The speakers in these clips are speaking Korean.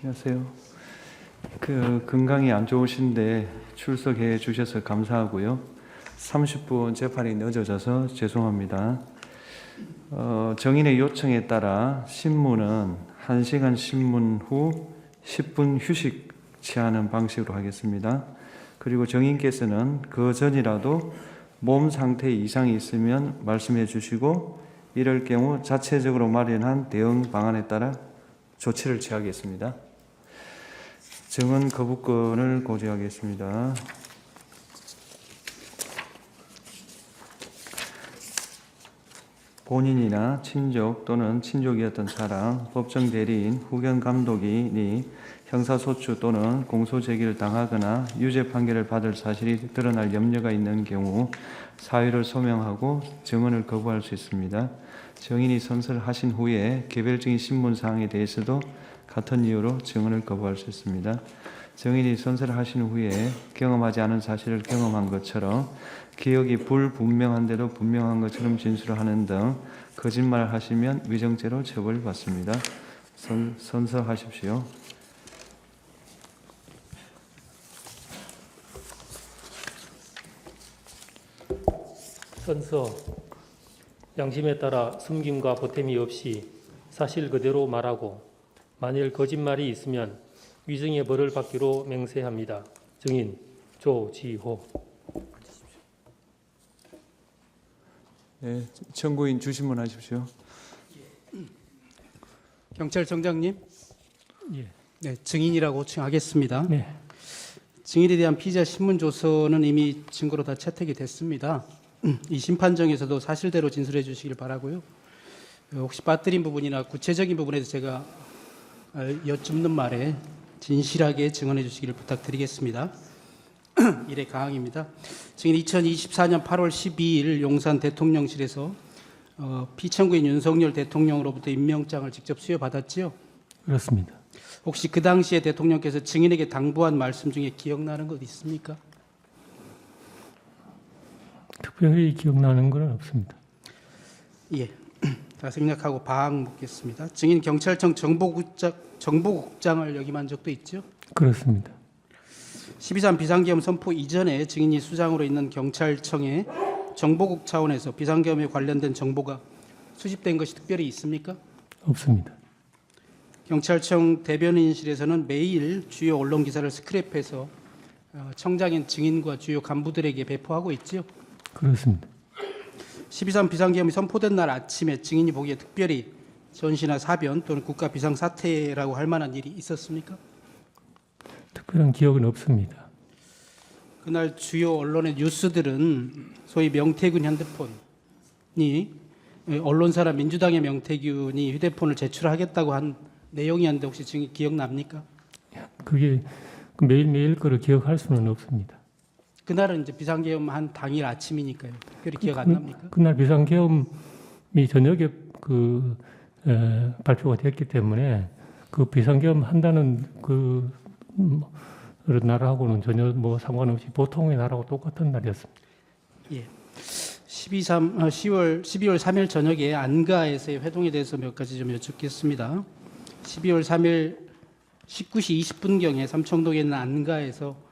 안녕하세요. 건강이 안 좋으신데 출석해 주셔서 감사하고요. 30분 재판이 늦어져서 죄송합니다. 정인의 요청에 따라 신문은 1시간 신문 후 10분 휴식 취하는 방식으로 하겠습니다. 그리고 정인께서는 그 전이라도 몸 상태에 이상이 있으면 말씀해 주시고 이럴 경우 자체적으로 마련한 대응 방안에 따라 조치를 취하겠습니다. 증언 거부권을 고지하겠습니다. 본인이나 친족 또는 친족이었던 사람, 법정 대리인, 후견 감독인이 형사소추 또는 공소제기를 당하거나 유죄 판결을 받을 사실이 드러날 염려가 있는 경우 사유를 소명하고 증언을 거부할 수 있습니다. 정인이 선서를 하신 후에 개별적인 신문 사항에 대해서도 같은 이유로 증언을 거부할 수 있습니다. 정인이 선서를 하신 후에 경험하지 않은 사실을 경험한 것처럼 기억이 불분명한데도 분명한 것처럼 진술을 하는 등 거짓말을 하시면 위정죄로 처벌받습니다. 선서하십시오. 선서. 양심에 따라 숨김과 보탬이 없이 사실 그대로 말하고 만일 거짓말이 있으면 위증의 벌을 받기로 맹세합니다. 증인 조지호. 네, 청구인 주신문 하십시오. 경찰청장님, 예. 네, 증인이라고 칭하겠습니다. 네. 증인에 대한 피의자 신문 조서는 이미 증거로 다 채택이 됐습니다. 이 심판정에서도 사실대로 진술해 주시길 바라고요. 혹시 빠뜨린 부분이나 구체적인 부분에서 제가 여쭙는 말에 진실하게 증언해 주시기를 부탁드리겠습니다. 1회 가항입니다. 증인 2024년 8월 12일 용산 대통령실에서 피청구인 윤석열 대통령으로부터 임명장을 직접 수여받았지요? 그렇습니다. 혹시 그 당시에 대통령께서 증인에게 당부한 말씀 중에 기억나는 것 있습니까? 특별히 기억나는 건 없습니다. 예. 자, 생략하고 바항 묻겠습니다. 증인 경찰청 정보국장을 역임한 적도 있죠? 그렇습니다. 12.3 비상계엄 선포 이전에 증인이 수장으로 있는 경찰청의 정보국 차원에서 비상계엄에 관련된 정보가 수집된 것이 특별히 있습니까? 없습니다. 경찰청 대변인실에서는 매일 주요 언론 기사를 스크랩해서 청장인 증인과 주요 간부들에게 배포하고 있지요? 그렇습니다. 12.3 비상계엄이 선포된 날 아침에 증인이 보기에 특별히 전시나 사변 또는 국가 비상사태라고 할 만한 일이 있었습니까? 특별한 기억은 없습니다. 그날 주요 언론의 뉴스들은 소위 명태균 핸드폰이 언론사라 민주당의 명태균이 휴대폰을 제출하겠다고 한 내용이었는데 혹시 증인 기억납니까? 그게 매일매일 거를 기억할 수는 없습니다. 그날은 이제 비상계엄 한 당일 아침이니까요. 특별히 기억 안 납니까? 그날 비상계엄이 저녁에 발표가 됐기 때문에 그 비상계엄 한다는 그 날하고는 전혀 상관없이 보통의 날하고 똑같은 날이었습니다. 예. 12월 3일 저녁에 안가에서의 회동에 대해서 몇 가지 좀 여쭙겠습니다. 12월 3일 19시 20분경에 삼청동에 있는 안가에서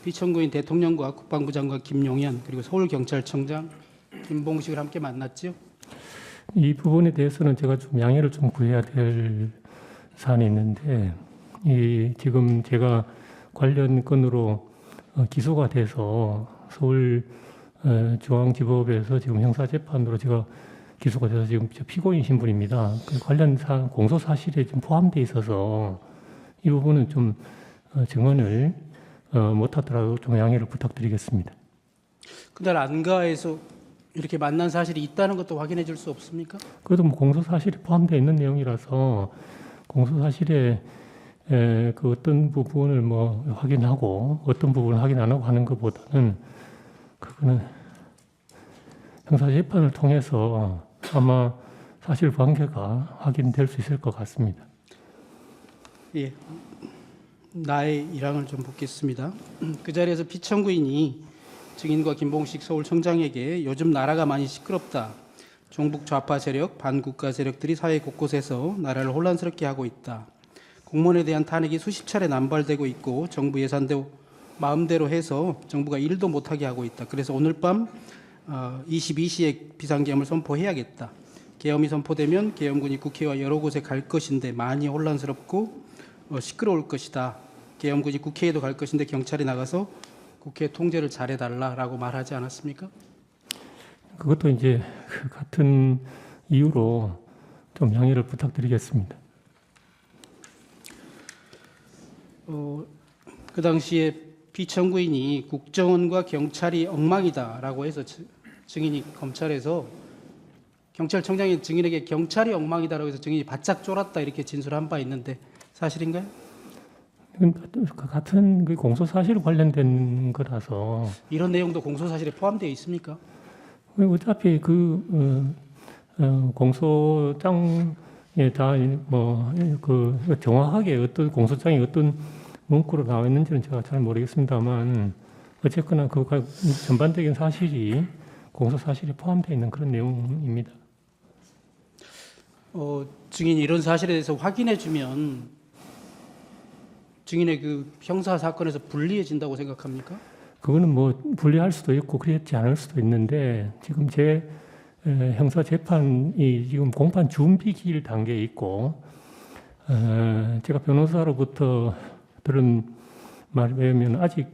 피청구인 대통령과 국방부 장관 김용현 그리고 서울경찰청장 김봉식을 함께 만났죠? 이 부분에 대해서는 제가 좀 양해를 좀 구해야 될 사안이 있는데 지금 제가 관련 건으로 기소가 돼서 서울 중앙지법에서 지금 형사재판으로 제가 기소가 돼서 지금 피고인 신분입니다. 그 관련 공소 사실에 좀 포함되어 있어서 이 부분은 좀 증언을 못하더라도 좀 양해를 부탁드리겠습니다. 그날 안가에서 이렇게 만난 사실이 있다는 것도 확인해 줄 수 없습니까? 그래도 공소 사실에 포함되어 있는 내용이라서 공소 사실에 그 어떤 부분을 확인하고 어떤 부분을 확인 안 하고 하는 것보다는 그거는 형사재판을 통해서 아마 사실관계가 확인될 수 있을 것 같습니다. 예, 나의 일항을 좀 묻겠습니다. 그 자리에서 피청구인이 증인과 김봉식 서울청장에게 요즘 나라가 많이 시끄럽다. 종북 좌파 세력, 반국가 세력들이 사회 곳곳에서 나라를 혼란스럽게 하고 있다. 공무원에 대한 탄핵이 수십 차례 남발되고 있고 정부 예산도 마음대로 해서 정부가 일도 못하게 하고 있다. 그래서 오늘 밤 22시에 비상계엄을 선포해야겠다. 계엄이 선포되면 계엄군이 국회와 여러 곳에 갈 것인데 많이 혼란스럽고 시끄러울 것이다. 계엄군이 국회에도 갈 것인데 경찰이 나가서 국회 통제를 잘해달라라고 말하지 않았습니까? 그것도 이제 그 같은 이유로 좀 양해를 부탁드리겠습니다. 그 당시에 피청구인이 국정원과 경찰이 엉망이다라고 해서 증인이 검찰에서 경찰청장이 증인에게 경찰이 엉망이다라고 해서 증인이 바짝 쫄았다 이렇게 진술한 바 있는데 사실인가요? 같은 그 공소 사실 관련된 거라서 이런 내용도 공소사실에 포함되어 있습니까? 어차피 공소장에 다 정확하게 어떤 공소장이 어떤 문구로 나와 있는지는 제가 잘 모르겠습니다만 어쨌거나 그 전반적인 사실이 공소 사실에 포함되어 있는 그런 내용입니다. 증인이 이런 사실에 대해서 확인해 주면 증인의 그 형사 사건에서 불리해진다고 생각합니까? 그거는 뭐 분리할 수도 있고 그렇지 않을 수도 있는데 지금 제 형사 재판이 지금 공판 준비 기일 단계에 있고 제가 변호사로부터 들은 말에 의하면 아직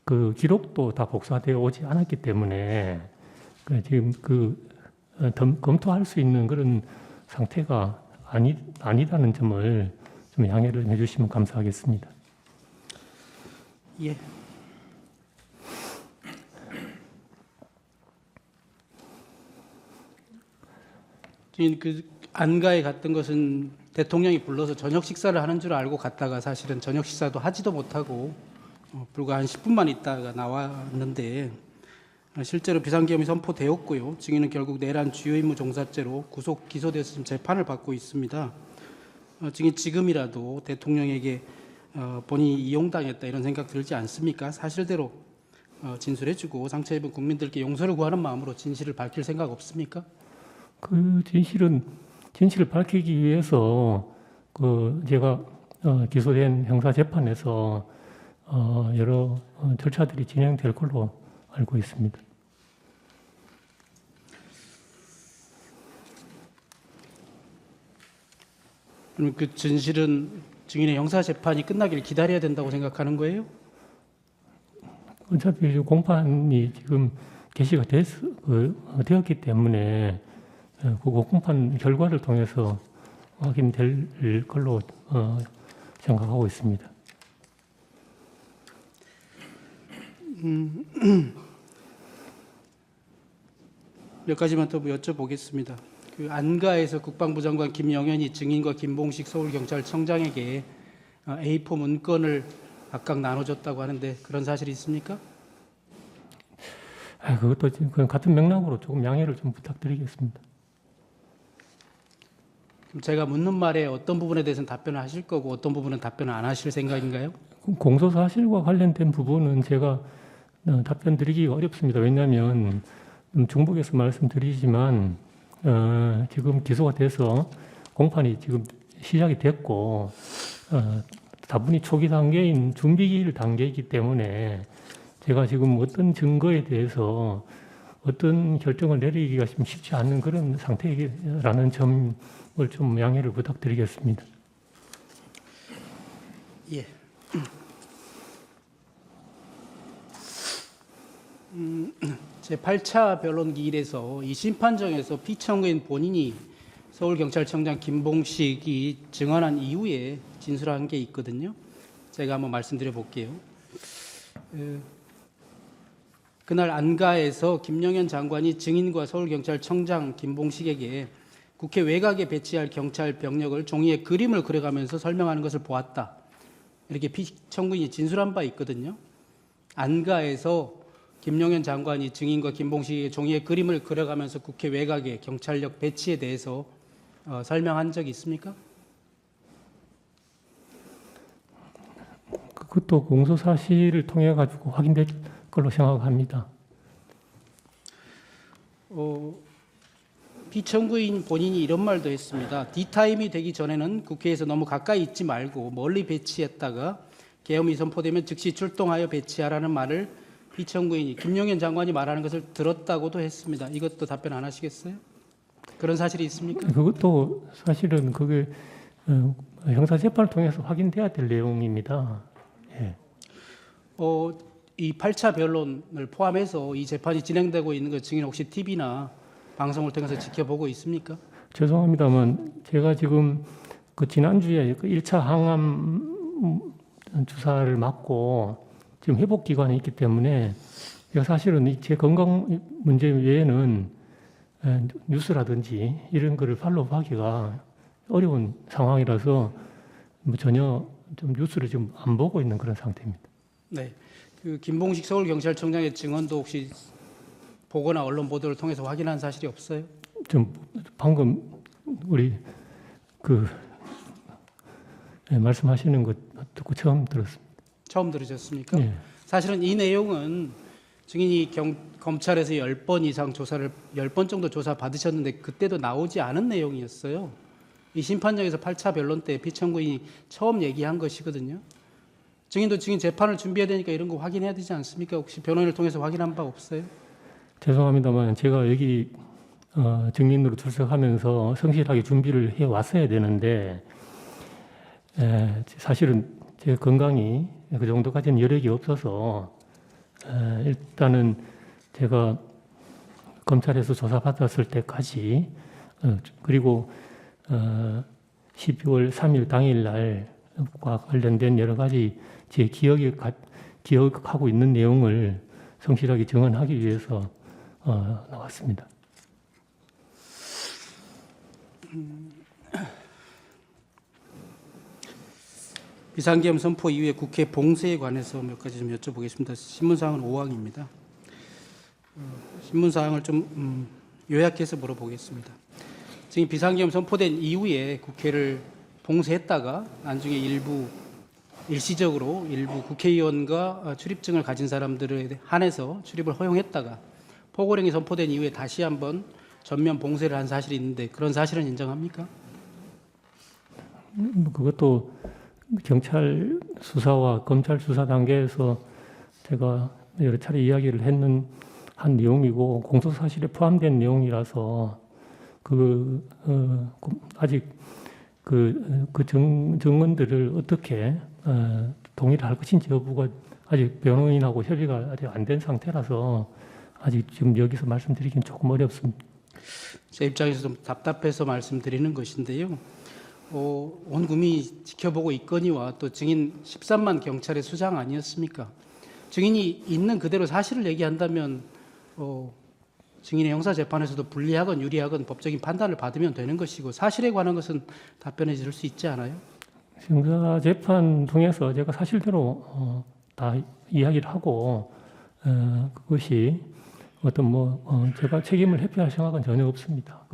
그 기록도 다 복사되어 오지 않았기 때문에 지금 검토할 수 있는 그런 상태가 아니다는 점을 좀 양해를 해주시면 감사하겠습니다. 예. 그 안가에 갔던 것은 대통령이 불러서 저녁 식사를 하는 줄 알고 갔다가 사실은 저녁 식사도 하지도 못하고 불과 한 10분만 있다가 나왔는데 실제로 비상계엄이 선포되었고요. 증인은 결국 내란 주요 임무 종사죄로 구속 기소돼서 지금 재판을 받고 있습니다. 증인 지금이라도 대통령에게 본인이 이용당했다 이런 생각 들지 않습니까? 사실대로 진술해주고 상처 입은 국민들께 용서를 구하는 마음으로 진실을 밝힐 생각 없습니까? 그 진실을 밝히기 위해서 제가 기소된 형사 재판에서 여러 절차들이 진행될 걸로 알고 있습니다. 그럼 그 진실은 증인의 형사 재판이 끝나길 기다려야 된다고 생각하는 거예요? 어차피 공판이 지금 개시가 되었기 때문에 그 공판 결과를 통해서 확인될 걸로 생각하고 있습니다. 몇 가지만 더 여쭤보겠습니다. 그 안가에서 국방부 장관 김영현이 증인과 김봉식 서울경찰청장에게 A4 문건을 각각 나눠줬다고 하는데 그런 사실이 있습니까? 그것도 지금 같은 맥락으로 조금 양해를 좀 부탁드리겠습니다. 그럼 제가 묻는 말에 어떤 부분에 대해서는 답변을 하실 거고 어떤 부분은 답변을 안 하실 생각인가요? 공소 사실과 관련된 부분은 제가 답변 드리기가 어렵습니다. 왜냐하면 중복해서 말씀드리지만 지금 기소가 돼서 공판이 지금 시작이 됐고 다분히 초기 단계인 준비 단계이기 때문에 제가 지금 어떤 증거에 대해서 어떤 결정을 내리기가 좀 쉽지 않은 그런 상태라는 점을 좀 양해를 부탁드리겠습니다. 예. 제 8차 변론 기일에서 이 심판정에서 피청구인 본인이 서울경찰청장 김봉식이 증언한 이후에 진술한 게 있거든요. 제가 한번 말씀드려 볼게요. 그날 안가에서 김영현 장관이 증인과 서울경찰청장 김봉식에게 국회 외곽에 배치할 경찰 병력을 종이에 그림을 그려가면서 설명하는 것을 보았다. 이렇게 피청구인이 진술한 바 있거든요. 안가에서 김영현 장관이 증인과 김봉식에게 종이에 그림을 그려가면서 국회 외곽에 경찰력 배치에 대해서 설명한 적이 있습니까? 그것도 공소 사실을 통해 가지고 확인될 걸로 생각합니다. 피청구인 본인이 이런 말도 했습니다. D타임이 되기 전에는 국회에서 너무 가까이 있지 말고 멀리 배치했다가 계엄이 선포되면 즉시 출동하여 배치하라는 말을 피청구인이 김용현 장관이 말하는 것을 들었다고도 했습니다. 이것도 답변 안 하시겠어요? 그런 사실이 있습니까? 그것도 사실은 그게 형사 재판을 통해서 확인돼야 될 내용입니다. 예. 이 8차 변론을 포함해서 이 재판이 진행되고 있는 것 증인 혹시 TV나 방송을 통해서 지켜보고 있습니까? 죄송합니다만 제가 지금 그 지난주에 그 1차 항암 주사를 맞고 지금 회복 기간에 있기 때문에 제가 사실은 제 건강 문제 외에는 뉴스라든지 이런 거를 팔로우하기가 어려운 상황이라서 뭐 전혀 좀 뉴스를 지금 안 보고 있는 그런 상태입니다. 네. 그 김봉식 서울경찰청장의 증언도 혹시 보거나 언론 보도를 통해서 확인한 사실이 없어요? 좀 방금 우리 그 말씀하시는 것 듣고 처음 들었습니다. 처음 들으셨습니까? 예. 사실은 이 내용은 증인이 검찰에서 10번 이상 조사를 10번 정도 조사 받으셨는데 그때도 나오지 않은 내용이었어요. 이 심판정에서 8차 변론 때 피청구인이 처음 얘기한 것이거든요. 증인도 증인 재판을 준비해야 되니까 이런 거 확인해야 되지 않습니까? 혹시 변호인을 통해서 확인한 바 없어요? 죄송합니다만 제가 여기 증인으로 출석하면서 성실하게 준비를 해 왔어야 되는데 사실은 제 건강이 그 정도까지는 여력이 없어서 일단은 제가 검찰에서 조사받았을 때까지 그리고 12월 3일 당일날과 관련된 여러 가지 제 기억하고 있는 내용을 성실하게 증언하기 위해서 나왔습니다. 비상계엄 선포 이후에 국회 봉쇄에 관해서 몇 가지 좀 여쭤보겠습니다. 신문사항은 5항입니다. 신문사항을 좀 요약해서 물어보겠습니다. 지금 비상계엄 선포된 이후에 국회를 봉쇄했다가 나중에 일시적으로 일부 국회의원과 출입증을 가진 사람들에 한해서 출입을 허용했다가 포고령이 선포된 이후에 다시 한번 전면 봉쇄를 한 사실이 있는데 그런 사실은 인정합니까? 그것도 경찰 수사와 검찰 수사 단계에서 제가 여러 차례 이야기를 한 내용이고 공소 사실에 포함된 내용이라서 아직 그 증언들을 어떻게 동의를 할 것인지 여부가 아직 변호인하고 협의가 아직 안 된 상태라서 아직 지금 여기서 말씀드리기는 조금 어렵습니다. 제 입장에서 좀 답답해서 말씀드리는 것인데요. 온 국민이 지켜보고 있거니와 또 증인 13만 경찰의 수장 아니었습니까? 증인이 있는 그대로 사실을 얘기한다면 증인의 형사재판에서도 불리하건 유리하건 법적인 판단을 받으면 되는 것이고 사실에 관한 것은 답변해 줄 수 있지 않아요? 형사재판 통해서 제가 사실대로 다 이야기를 하고 그것이 어떤 제가 책임을 회피할 생각은 전혀 없습니다.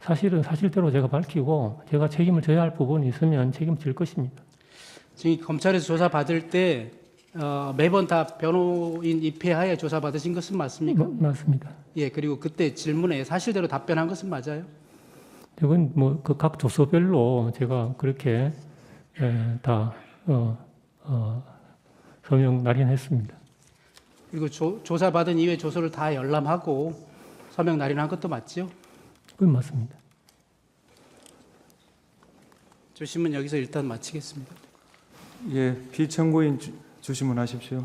사실은 사실대로 제가 밝히고 제가 책임을 져야 할 부분이 있으면 책임질 것입니다. 지금 검찰에서 조사 받을 때 매번 다 변호인 입회하에 조사 받으신 것은 맞습니까? 맞습니다. 예, 그리고 그때 질문에 사실대로 답변한 것은 맞아요? 이건 그 각 조서별로 제가 그렇게 다 서명 날인했습니다. 그리고 조사 받은 이후에 조서를 다 열람하고 서명 날인한 것도 맞죠? 그건 맞습니다. 주심은 여기서 일단 마치겠습니다. 예, 피청구인 주시문하십시오.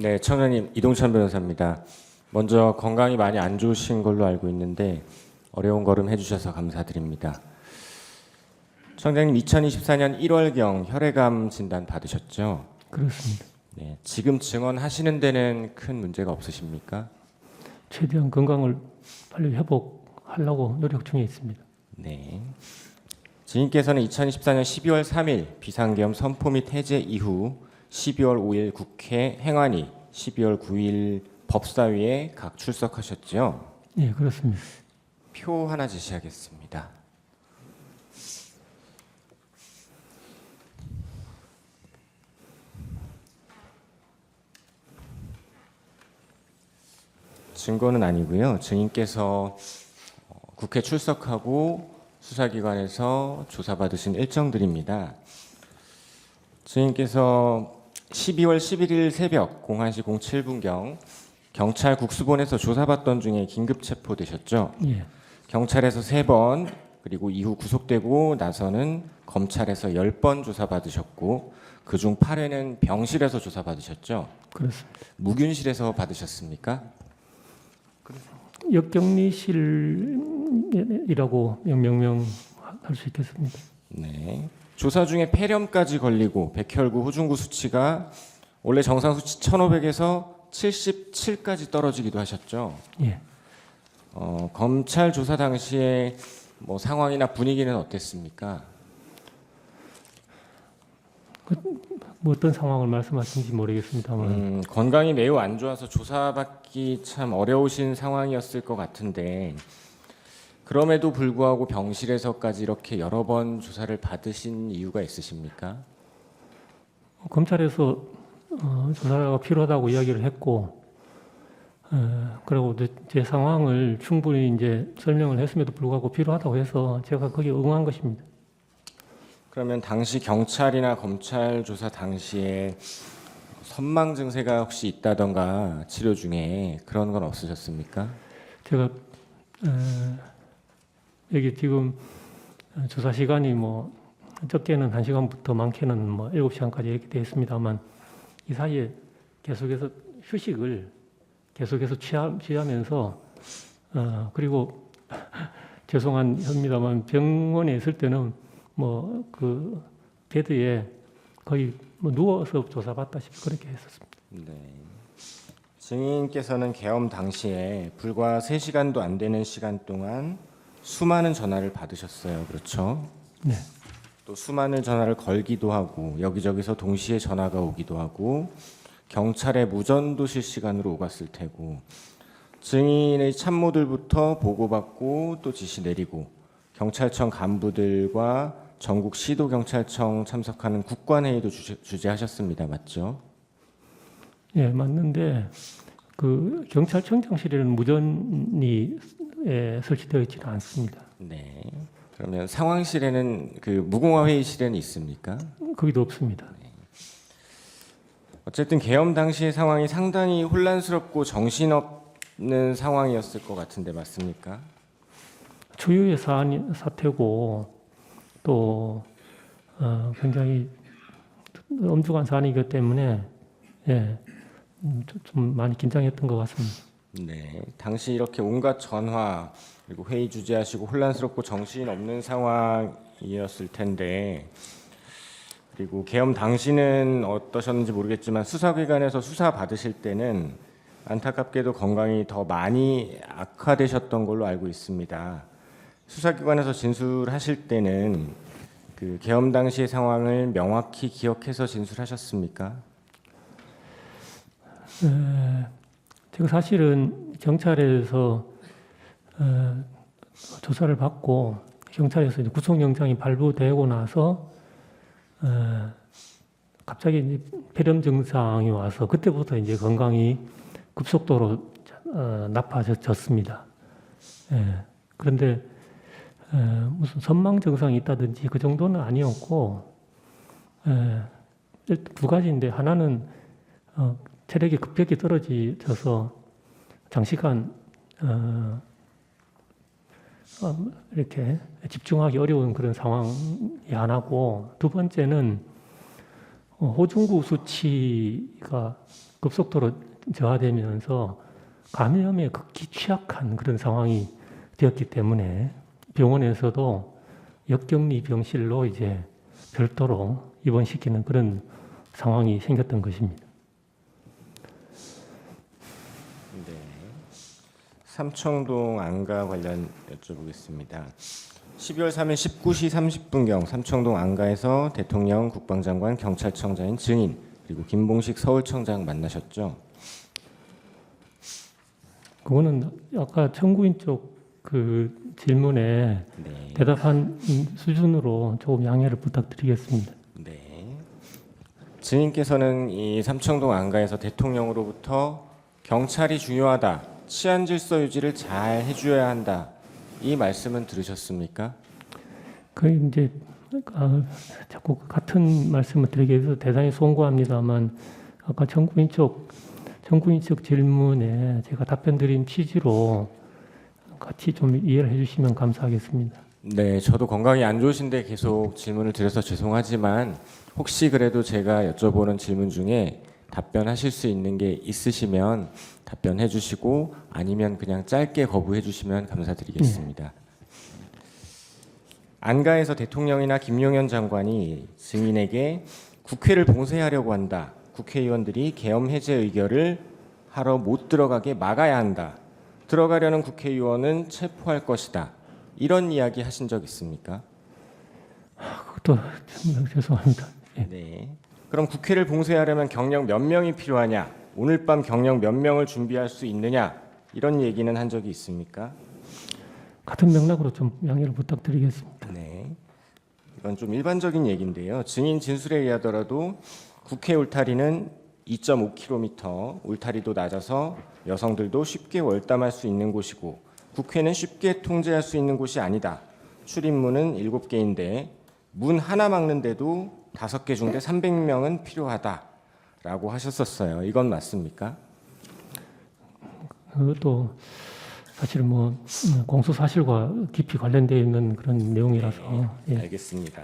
네, 청장님 이동찬 변호사입니다. 먼저 건강이 많이 안 좋으신 걸로 알고 있는데 어려운 걸음 해주셔서 감사드립니다. 청장님 2024년 1월경 혈액암 진단 받으셨죠? 그렇습니다. 네, 지금 증언하시는 데는 큰 문제가 없으십니까? 최대한 건강을 빨리 회복하려고 노력 중에 있습니다. 네. 증인께서는 2014년 12월 3일 비상계엄 선포 및 해제 이후 12월 5일 국회 행안위, 12월 9일 법사위에 각 출석하셨죠? 예, 그렇습니다. 표 하나 제시하겠습니다. 증거는 아니고요. 증인께서 국회 출석하고 수사기관에서 조사받으신 일정들입니다. 증인께서 12월 11일 새벽 01시 07분경 경찰 국수본에서 조사받던 중에 긴급 체포되셨죠. 예, 경찰에서 3번 그리고 이후 구속되고 나서는 검찰에서 10번 조사받으셨고 그중 8회는 병실에서 조사받으셨죠. 그렇습니다. 무균실에서 받으셨습니까? 역경리실이라고 명명할 수 있겠습니다. 네. 조사 중에 폐렴까지 걸리고 백혈구, 호중구 수치가 원래 정상 수치 1,500에서 77까지 떨어지기도 하셨죠. 예, 검찰 조사 당시에 뭐 상황이나 분위기는 어땠습니까? 뭐 어떤 상황을 말씀하시는지 모르겠습니다만 건강이 매우 안 좋아서 조사받기 참 어려우신 상황이었을 것 같은데 그럼에도 불구하고 병실에서까지 이렇게 여러 번 조사를 받으신 이유가 있으십니까? 검찰에서 조사가 필요하다고 이야기를 했고, 그리고 제 상황을 충분히 이제 설명을 했음에도 불구하고 필요하다고 해서 제가 거기에 응한 것입니다. 그러면 당시 경찰이나 검찰 조사 당시에 선망 증세가 혹시 있다던가 치료 중에 그런 건 없으셨습니까? 제가 여기 지금 조사 시간이 뭐 적게는 1시간부터 많게는 뭐 7시간까지 이렇게 되어 있습니다만 이 사이에 계속해서 휴식을 계속해서 취하면서 그리고 죄송한 합니다만 병원에 있을 때는 뭐 그 베드에 거의 뭐 누워서 조사받다시피 그렇게 했었습니다. 네. 증인께서는 계엄 당시에 불과 3시간도 안 되는 시간 동안 수많은 전화를 받으셨어요. 그렇죠? 네. 또 수많은 전화를 걸기도 하고 여기저기서 동시에 전화가 오기도 하고 경찰의 무전도 실시간으로 오갔을 테고 증인의 참모들부터 보고받고 또 지시 내리고 경찰청 간부들과 전국 시도경찰청 참석하는 국관회의도 주재하셨습니다. 맞죠? 예, 맞는데 그 경찰청장실에는 무전이 설치되어 있지는 않습니다. 네. 그러면 상황실에는 그 무궁화 회의실에는 있습니까? 거기도 없습니다. 어쨌든 계엄 당시의 상황이 상당히 혼란스럽고 정신없는 상황이었을 것 같은데 맞습니까? 초유의 사태고 또 굉장히 엄중한 사안이기 때문에 예, 좀 많이 긴장했던 것 같습니다. 네, 당시 이렇게 온갖 전화 그리고 회의 주재하시고 혼란스럽고 정신없는 상황이었을 텐데 그리고 계엄 당시는 어떠셨는지 모르겠지만 수사기관에서 수사 받으실 때는 안타깝게도 건강이 더 많이 악화되셨던 걸로 알고 있습니다. 수사기관에서 진술하실 때는 그 계엄 당시의 상황을 명확히 기억해서 진술하셨습니까? 제가 사실은 경찰에서 조사를 받고 경찰에서 이제 구속영장이 발부되고 나서 갑자기 이제 폐렴 증상이 와서 그때부터 이제 건강이 급속도로 나빠졌습니다. 그런데 무슨 선망 증상이 있다든지 그 정도는 아니었고 두 가지인데 하나는 체력이 급격히 떨어져서 장시간 이렇게 집중하기 어려운 그런 상황이 하나고 두 번째는 호중구 수치가 급속도로 저하되면서 감염에 극히 취약한 그런 상황이 되었기 때문에 병원에서도 역격리 병실로 이제 별도로 입원시키는 그런 상황이 생겼던 것입니다. 네. 삼청동 안가 관련 여쭤보겠습니다. 12월 3일 19시 30분경 삼청동 안가에서 대통령, 국방장관, 경찰청장인 증인 그리고 김봉식 서울청장 만나셨죠? 그거는 아까 청구인 쪽 그 질문에 네. 대답한 수준으로 조금 양해를 부탁드리겠습니다. 네. 증인께서는 이 삼청동 안가에서 대통령으로부터 경찰이 중요하다, 치안 질서 유지를 잘 해줘야 한다, 이 말씀은 들으셨습니까? 그 이제 자꾸 같은 말씀을 드리게 해서 대단히 송구합니다만 아까 청구인 쪽 질문에 제가 답변 드린 취지로 같이 좀 이해를 해주시면 감사하겠습니다. 네, 저도 건강이 안 좋으신데 계속 질문을 드려서 죄송하지만 혹시 그래도 제가 여쭤보는 질문 중에 답변하실 수 있는 게 있으시면 답변해 주시고 아니면 그냥 짧게 거부해 주시면 감사드리겠습니다. 안가에서 대통령이나 김용현 장관이 증인에게 국회를 봉쇄하려고 한다, 국회의원들이 계엄 해제 의결을 하러 못 들어가게 막아야 한다, 들어가려는 국회의원은 체포할 것이다, 이런 이야기 하신 적 있습니까? 그것도 참 죄송합니다. 예. 네. 그럼 국회를 봉쇄하려면 경력 몇 명이 필요하냐? 오늘 밤 경력 몇 명을 준비할 수 있느냐? 이런 얘기는 한 적이 있습니까? 같은 맥락으로 좀 양해를 부탁드리겠습니다. 네. 이건 좀 일반적인 얘기인데요. 증인 진술에 의하더라도 국회 울타리는 2.5km, 울타리도 낮아서 여성들도 쉽게 월담할 수 있는 곳이고 국회는 쉽게 통제할 수 있는 곳이 아니다. 출입문은 7개인데 문 하나 막는데도 5개 중대 300명은 필요하다라고 하셨었어요. 이건 맞습니까? 그것도 사실 뭐 공소 사실과 깊이 관련되어 있는 그런 내용이라서 예. 알겠습니다.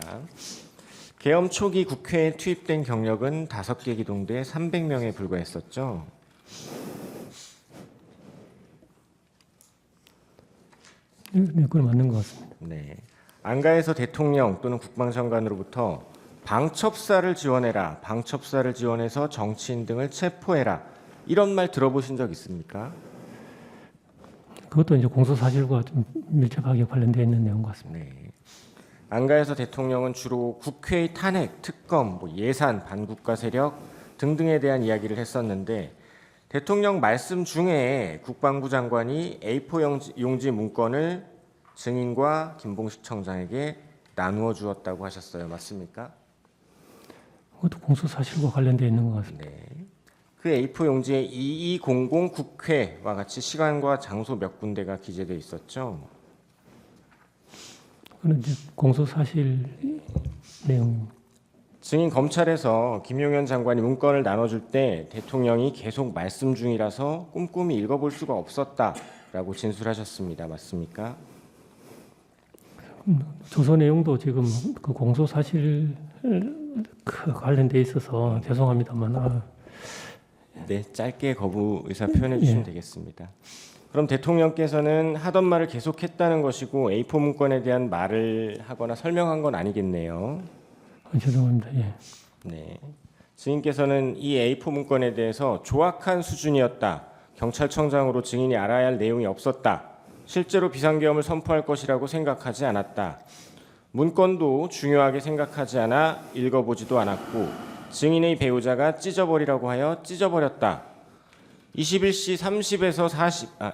계엄 초기 국회에 투입된 경력은 5개 기동대 300명에 불과했었죠. 네, 그건 맞는 것 같습니다. 네. 안가에서 대통령 또는 국방장관으로부터 방첩사를 지원해라, 방첩사를 지원해서 정치인 등을 체포해라, 이런 말 들어보신 적 있습니까? 그것도 이제 공소 사실과 좀 밀접하게 관련되어 있는 내용 같습니다. 네. 안가에서 대통령은 주로 국회의 탄핵, 특검, 예산, 반국가 세력 등등에 대한 이야기를 했었는데 대통령 말씀 중에 국방부 장관이 A4 용지 문건을 증인과 김봉식 청장에게 나누어 주었다고 하셨어요. 맞습니까? 그것도 공소 사실과 관련되어 있는 것 같습니다. 네. 그 A4 용지에 2200 국회와 같이 시간과 장소 몇 군데가 기재되어 있었죠. 그건 이제 공소 사실 내용입니다. 증인 검찰에서 김용현 장관이 문건을 나눠줄 때 대통령이 계속 말씀 중이라서 꼼꼼히 읽어볼 수가 없었다라고 진술하셨습니다. 맞습니까? 조서 내용도 지금 그 공소 사실 관련돼 있어서 죄송합니다만 네, 짧게 거부 의사 표현해 주시면 예. 되겠습니다. 그럼 대통령께서는 하던 말을 계속했다는 것이고 A4 문건에 대한 말을 하거나 설명한 건 아니겠네요. 죄송합니다. 예. 네. 증인께서는 이 A4 문건에 대해서 조악한 수준이었다, 경찰청장으로 증인이 알아야 할 내용이 없었다, 실제로 비상계엄을 선포할 것이라고 생각하지 않았다, 문건도 중요하게 생각하지 않아 읽어보지도 않았고 증인의 배우자가 찢어버리라고 하여 찢어버렸다, 21시 30에서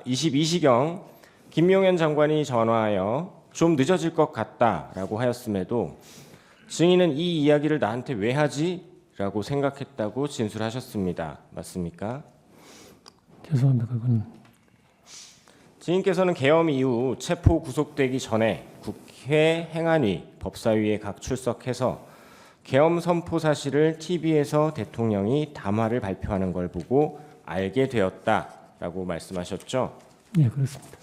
22시경 김용현 장관이 전화하여 좀 늦어질 것 같다라고 하였음에도 증인은 이 이야기를 나한테 왜 하지? 라고 생각했다고 진술하셨습니다. 맞습니까? 죄송합니다. 그건 증인께서는 계엄 이후 체포 구속되기 전에 국회 행안위, 법사위에 각 출석해서 계엄 선포 사실을 TV에서 대통령이 담화를 발표하는 걸 보고 알게 되었다라고 말씀하셨죠. 예, 그렇습니다.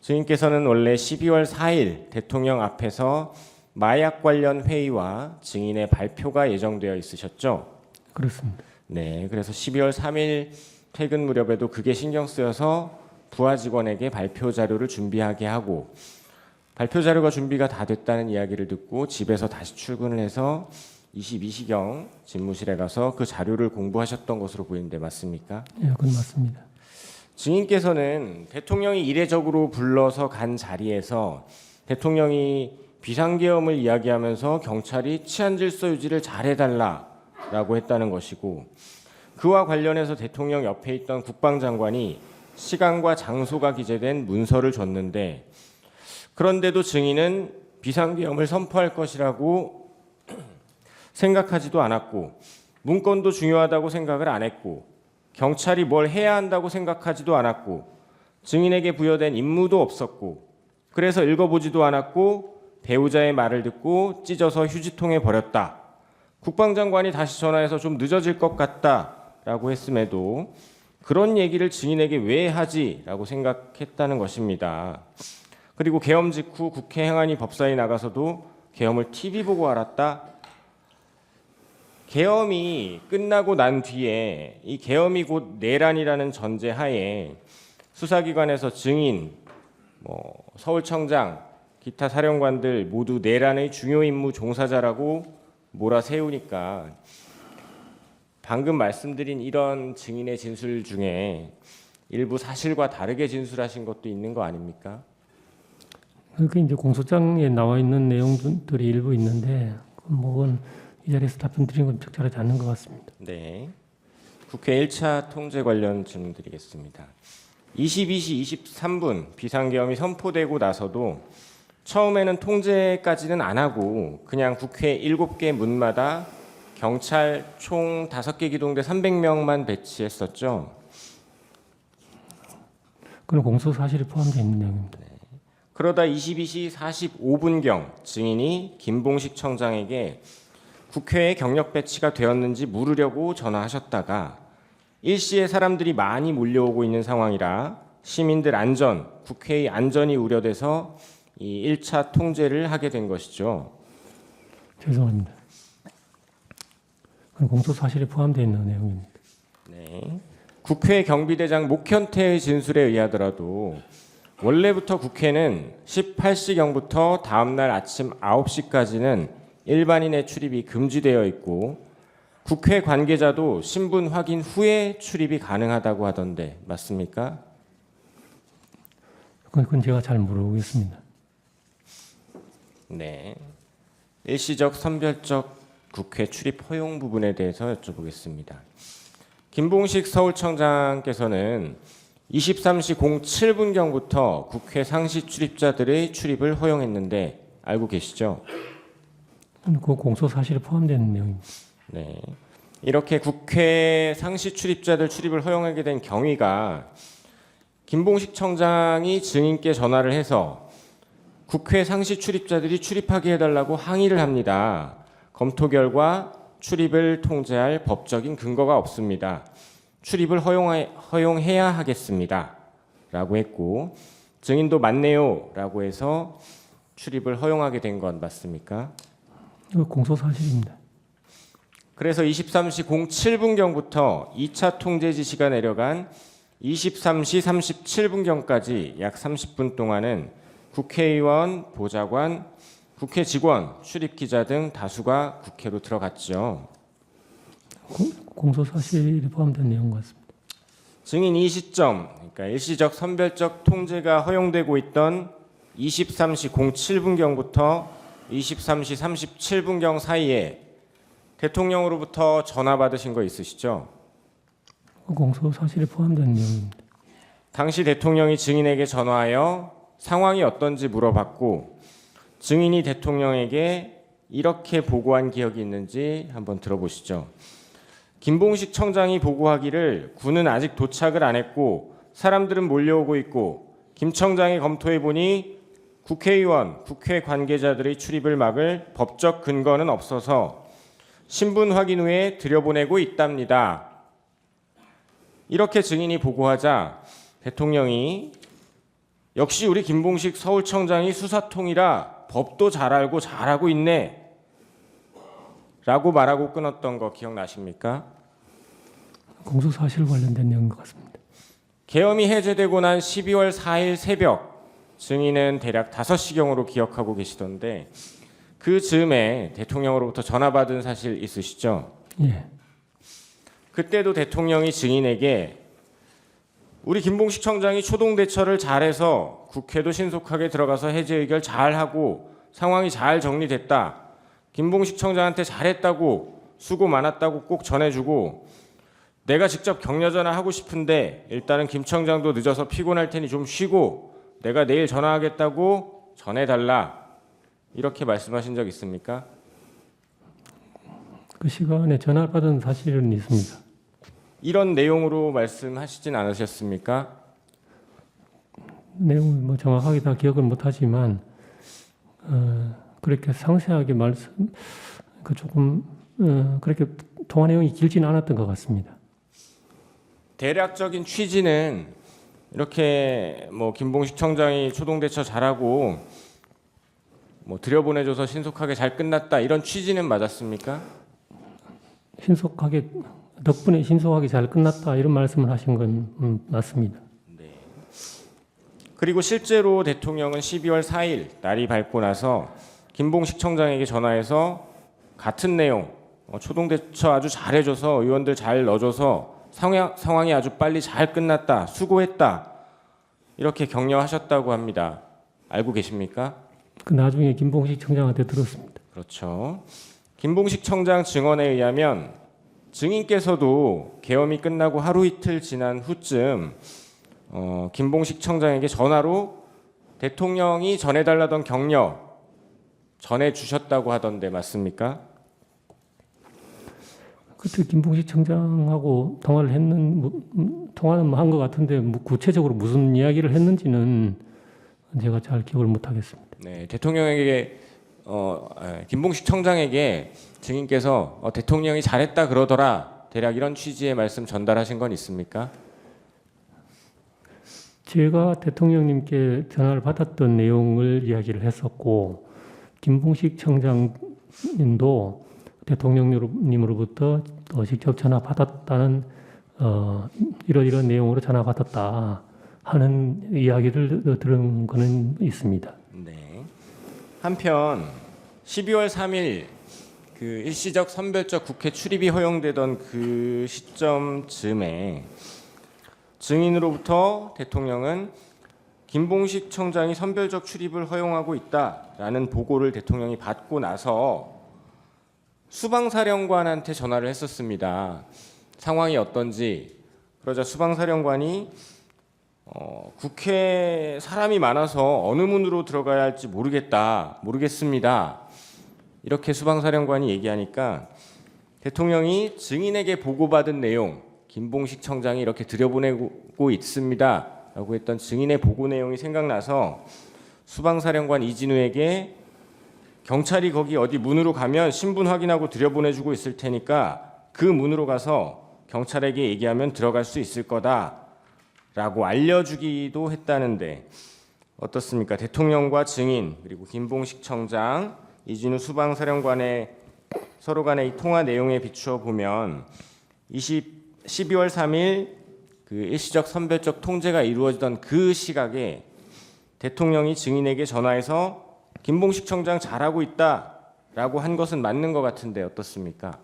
증인께서는 원래 12월 4일 대통령 앞에서 마약 관련 회의와 증인의 발표가 예정되어 있으셨죠. 그렇습니다. 네, 그래서 12월 3일 퇴근 무렵에도 그게 신경 쓰여서 부하 직원에게 발표 자료를 준비하게 하고 발표 자료가 준비가 다 됐다는 이야기를 듣고 집에서 다시 출근을 해서 22시경 집무실에 가서 그 자료를 공부하셨던 것으로 보이는데 맞습니까? 예, 그건 맞습니다. 증인께서는 대통령이 이례적으로 불러서 간 자리에서 대통령이 비상계엄을 이야기하면서 경찰이 치안질서 유지를 잘해달라라고 했다는 것이고 그와 관련해서 대통령 옆에 있던 국방장관이 시간과 장소가 기재된 문서를 줬는데 그런데도 증인은 비상계엄을 선포할 것이라고 생각하지도 않았고 문건도 중요하다고 생각을 안 했고 경찰이 뭘 해야 한다고 생각하지도 않았고 증인에게 부여된 임무도 없었고 그래서 읽어보지도 않았고 배우자의 말을 듣고 찢어서 휴지통에 버렸다. 국방장관이 다시 전화해서 좀 늦어질 것 같다라고 했음에도 그런 얘기를 증인에게 왜 하지라고 생각했다는 것입니다. 그리고 계엄 직후 국회 행안위 법사위 나가서도 계엄을 TV 보고 알았다. 계엄이 끝나고 난 뒤에 이 계엄이 곧 내란이라는 전제 하에 수사기관에서 증인, 서울청장, 기타 사령관들 모두 내란의 중요 임무 종사자라고 몰아세우니까 방금 말씀드린 이런 증인의 진술 중에 일부 사실과 다르게 진술하신 것도 있는 거 아닙니까? 그게 이제 공소장에 나와 있는 내용들이 일부 있는데 그건 이 자리에서 답변드리는 건 적절하지 않는 것 같습니다. 네. 국회 1차 통제 관련 질문 드리겠습니다. 22시 23분 비상계엄이 선포되고 나서도 처음에는 통제까지는 안 하고 그냥 국회 7개 문마다 경찰 총 5개 기동대 300명만 배치했었죠. 그건 공소 사실이 포함되어 있는 내용입니다. 그러다 22시 45분경 증인이 김봉식 청장에게 국회에 경력 배치가 되었는지 물으려고 전화하셨다가 일시에 사람들이 많이 몰려오고 있는 상황이라 시민들 안전, 국회의 안전이 우려돼서 이 1차 통제를 하게 된 것이죠. 죄송합니다. 그건 공소 사실이 포함되어 있는 내용입니다. 네. 국회 경비대장 목현태의 진술에 의하더라도 원래부터 국회는 18시경부터 다음날 아침 9시까지는 일반인의 출입이 금지되어 있고 국회 관계자도 신분 확인 후에 출입이 가능하다고 하던데 맞습니까? 그건 제가 잘 모르겠습니다. 네. 일시적 선별적 국회 출입 허용 부분에 대해서 여쭤보겠습니다. 김봉식 서울청장께서는 23시 07분경부터 국회 상시 출입자들의 출입을 허용했는데 알고 계시죠? 그 공소 사실이 포함되는 내용입니다. 네. 이렇게 국회 상시 출입자들 출입을 허용하게 된 경위가 김봉식 청장이 증인께 전화를 해서 국회 상시 출입자들이 출입하게 해달라고 항의를 합니다. 검토 결과 출입을 통제할 법적인 근거가 없습니다. 출입을 허용해야 하겠습니다. 라고 했고 증인도 맞네요. 라고 해서 출입을 허용하게 된 건 맞습니까? 이거 공소 사실입니다. 그래서 23시 07분경부터 2차 통제 지시가 내려간 23시 37분경까지 약 30분 동안은 국회의원, 보좌관, 국회 직원, 출입 기자 등 다수가 국회로 들어갔죠. 공소 사실이 포함된 내용 같습니다. 증인 이 시점, 그러니까 일시적 선별적 통제가 허용되고 있던 23시 07분경부터 23시 37분경 사이에 대통령으로부터 전화 받으신 거 있으시죠? 공소 사실이 포함된 내용입니다. 당시 대통령이 증인에게 전화하여 상황이 어떤지 물어봤고 증인이 대통령에게 이렇게 보고한 기억이 있는지 한번 들어보시죠. 김봉식 청장이 보고하기를 군은 아직 도착을 안 했고 사람들은 몰려오고 있고 김 청장이 검토해 보니 국회의원, 국회 관계자들의 출입을 막을 법적 근거는 없어서 신분 확인 후에 들여보내고 있답니다. 이렇게 증인이 보고하자 대통령이 역시 우리 김봉식 서울청장이 수사통이라 법도 잘 알고 잘하고 있네 라고 말하고 끊었던 거 기억나십니까? 공소 사실 관련된 내용인 것 같습니다. 계엄이 해제되고 난 12월 4일 새벽 증인은 대략 5시경으로 기억하고 계시던데 그 즈음에 대통령으로부터 전화 받은 사실 있으시죠? 예. 그때도 대통령이 증인에게 우리 김봉식 청장이 초동 대처를 잘해서 국회도 신속하게 들어가서 해제 의결 잘하고 상황이 잘 정리됐다. 김봉식 청장한테 잘했다고 수고 많았다고 꼭 전해주고 내가 직접 격려 전화하고 싶은데 일단은 김 청장도 늦어서 피곤할 테니 좀 쉬고 내가 내일 전화하겠다고 전해달라. 이렇게 말씀하신 적 있습니까? 그 시간에 전화를 받은 사실은 있습니다. 이런 내용으로 말씀하시진 않으셨습니까? 내용은 뭐 정확하게 다 기억을 못하지만 그렇게 상세하게 조금 그렇게 통화 내용이 길지는 않았던 것 같습니다. 대략적인 취지는 이렇게 뭐 김봉식 청장이 초동대처 잘하고 뭐 들여보내줘서 신속하게 잘 끝났다 이런 취지는 맞았습니까? 덕분에 신속하게 잘 끝났다 이런 말씀을 하신 건 맞습니다. 그리고 실제로 대통령은 12월 4일 날이 밝고 나서 김봉식 청장에게 전화해서 같은 내용 초동대처 아주 잘해줘서 의원들 잘 넣어줘서 상황이 아주 빨리 잘 끝났다 수고했다 이렇게 격려하셨다고 합니다. 알고 계십니까? 그 나중에 김봉식 청장한테 들었습니다. 그렇죠. 김봉식 청장 증언에 의하면 증인께서도 계엄이 끝나고 하루 이틀 지난 후쯤 김봉식 청장에게 전화로 대통령이 전해달라던 격려 전해주셨다고 하던데 맞습니까? 그때 김봉식 청장하고 통화는 한 것 같은데 구체적으로 무슨 이야기를 했는지는 제가 잘 기억을 못하겠습니다. 네, 대통령에게 김봉식 청장에게 증인께서 대통령이 잘했다 그러더라 대략 이런 취지의 말씀 전달하신 건 있습니까? 제가 대통령님께 전화를 받았던 내용을 이야기를 했었고 김봉식 청장님도 대통령님으로부터 또 직접 전화 받았다는 이런 내용으로 전화 받았다 하는 이야기를 들은 거는 있습니다. 네. 한편 12월 3일 그 일시적 선별적 국회 출입이 허용되던 그 시점쯤에 증인으로부터 대통령은 김봉식 청장이 선별적 출입을 허용하고 있다라는 보고를 대통령이 받고 나서 수방사령관한테 전화를 했었습니다. 상황이 어떤지. 그러자 수방사령관이 국회 사람이 많아서 어느 문으로 들어가야 할지 모르겠습니다. 이렇게 수방사령관이 얘기하니까 대통령이 증인에게 보고받은 내용 김봉식 청장이 이렇게 들여보내고 있습니다 라고 했던 증인의 보고 내용이 생각나서 수방사령관 이진우에게 경찰이 거기 어디 문으로 가면 신분 확인하고 들여보내주고 있을 테니까 그 문으로 가서 경찰에게 얘기하면 들어갈 수 있을 거다 라고 알려주기도 했다는데 어떻습니까? 대통령과 증인 그리고 김봉식 청장 이진우 수방사령관의 서로 간의 이 통화 내용에 비추어 보면 12월 3일 그 일시적 선별적 통제가 이루어지던 그 시각에 대통령이 증인에게 전화해서 김봉식 청장 잘하고 있다라고 한 것은 맞는 것 같은데 어떻습니까?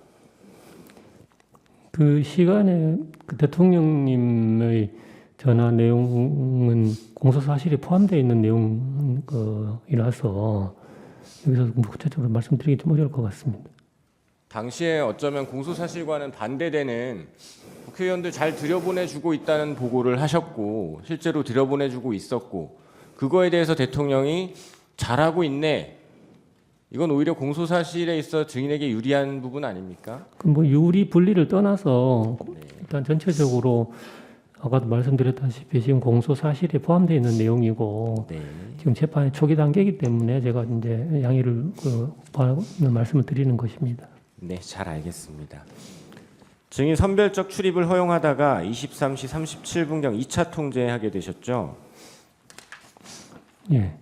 그 시간에 그 대통령님의 전화 내용은 공소 사실에 포함되어 있는 내용이라서 여기서 구체적으로 말씀드리기 좀 어려울 것 같습니다. 당시에 어쩌면 공소사실과는 반대되는 국회의원들 잘 들여보내주고 있다는 보고를 하셨고 실제로 들여보내주고 있었고 그거에 대해서 대통령이 잘하고 있네. 이건 오히려 공소사실에 있어 증인에게 유리한 부분 아닙니까? 뭐 유리 분리를 떠나서 일단 전체적으로 아까도 말씀드렸다시피 지금 공소 사실에 포함되어 있는 내용이고 지금 재판의 초기 단계이기 때문에 제가 이제 양해를 말씀을 드리는 것입니다. 네, 잘 알겠습니다. 증인 선별적 출입을 허용하다가 23시 37분경 2차 통제하게 되셨죠? 예.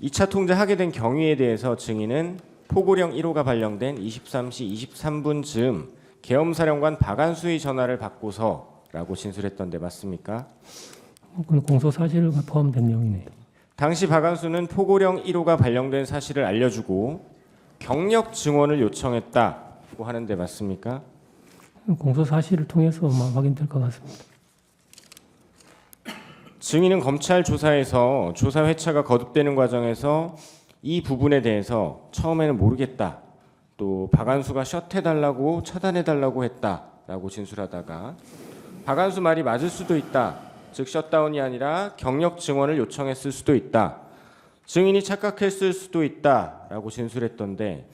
2차 통제하게 된 경위에 대해서 증인은 포고령 1호가 발령된 23시 23분쯤 계엄사령관 박안수의 전화를 받고서라고 진술했던데 맞습니까? 그건 공소 사실과 포함된 내용이네요. 당시 박안수는 포고령 1호가 발령된 사실을 알려주고 경력 증언을 요청했다고 하는데 맞습니까? 공소 사실을 통해서 확인될 것 같습니다. 증인은 검찰 조사에서 조사 회차가 거듭되는 과정에서 이 부분에 대해서 처음에는 모르겠다. 또 박안수가 셔트해달라고 차단해달라고 했다. 라고 진술하다가 박한수 말이 맞을 수도 있다. 즉 셧다운이 아니라 경력 증언을 요청했을 수도 있다. 증인이 착각했을 수도 있다 라고 진술했던데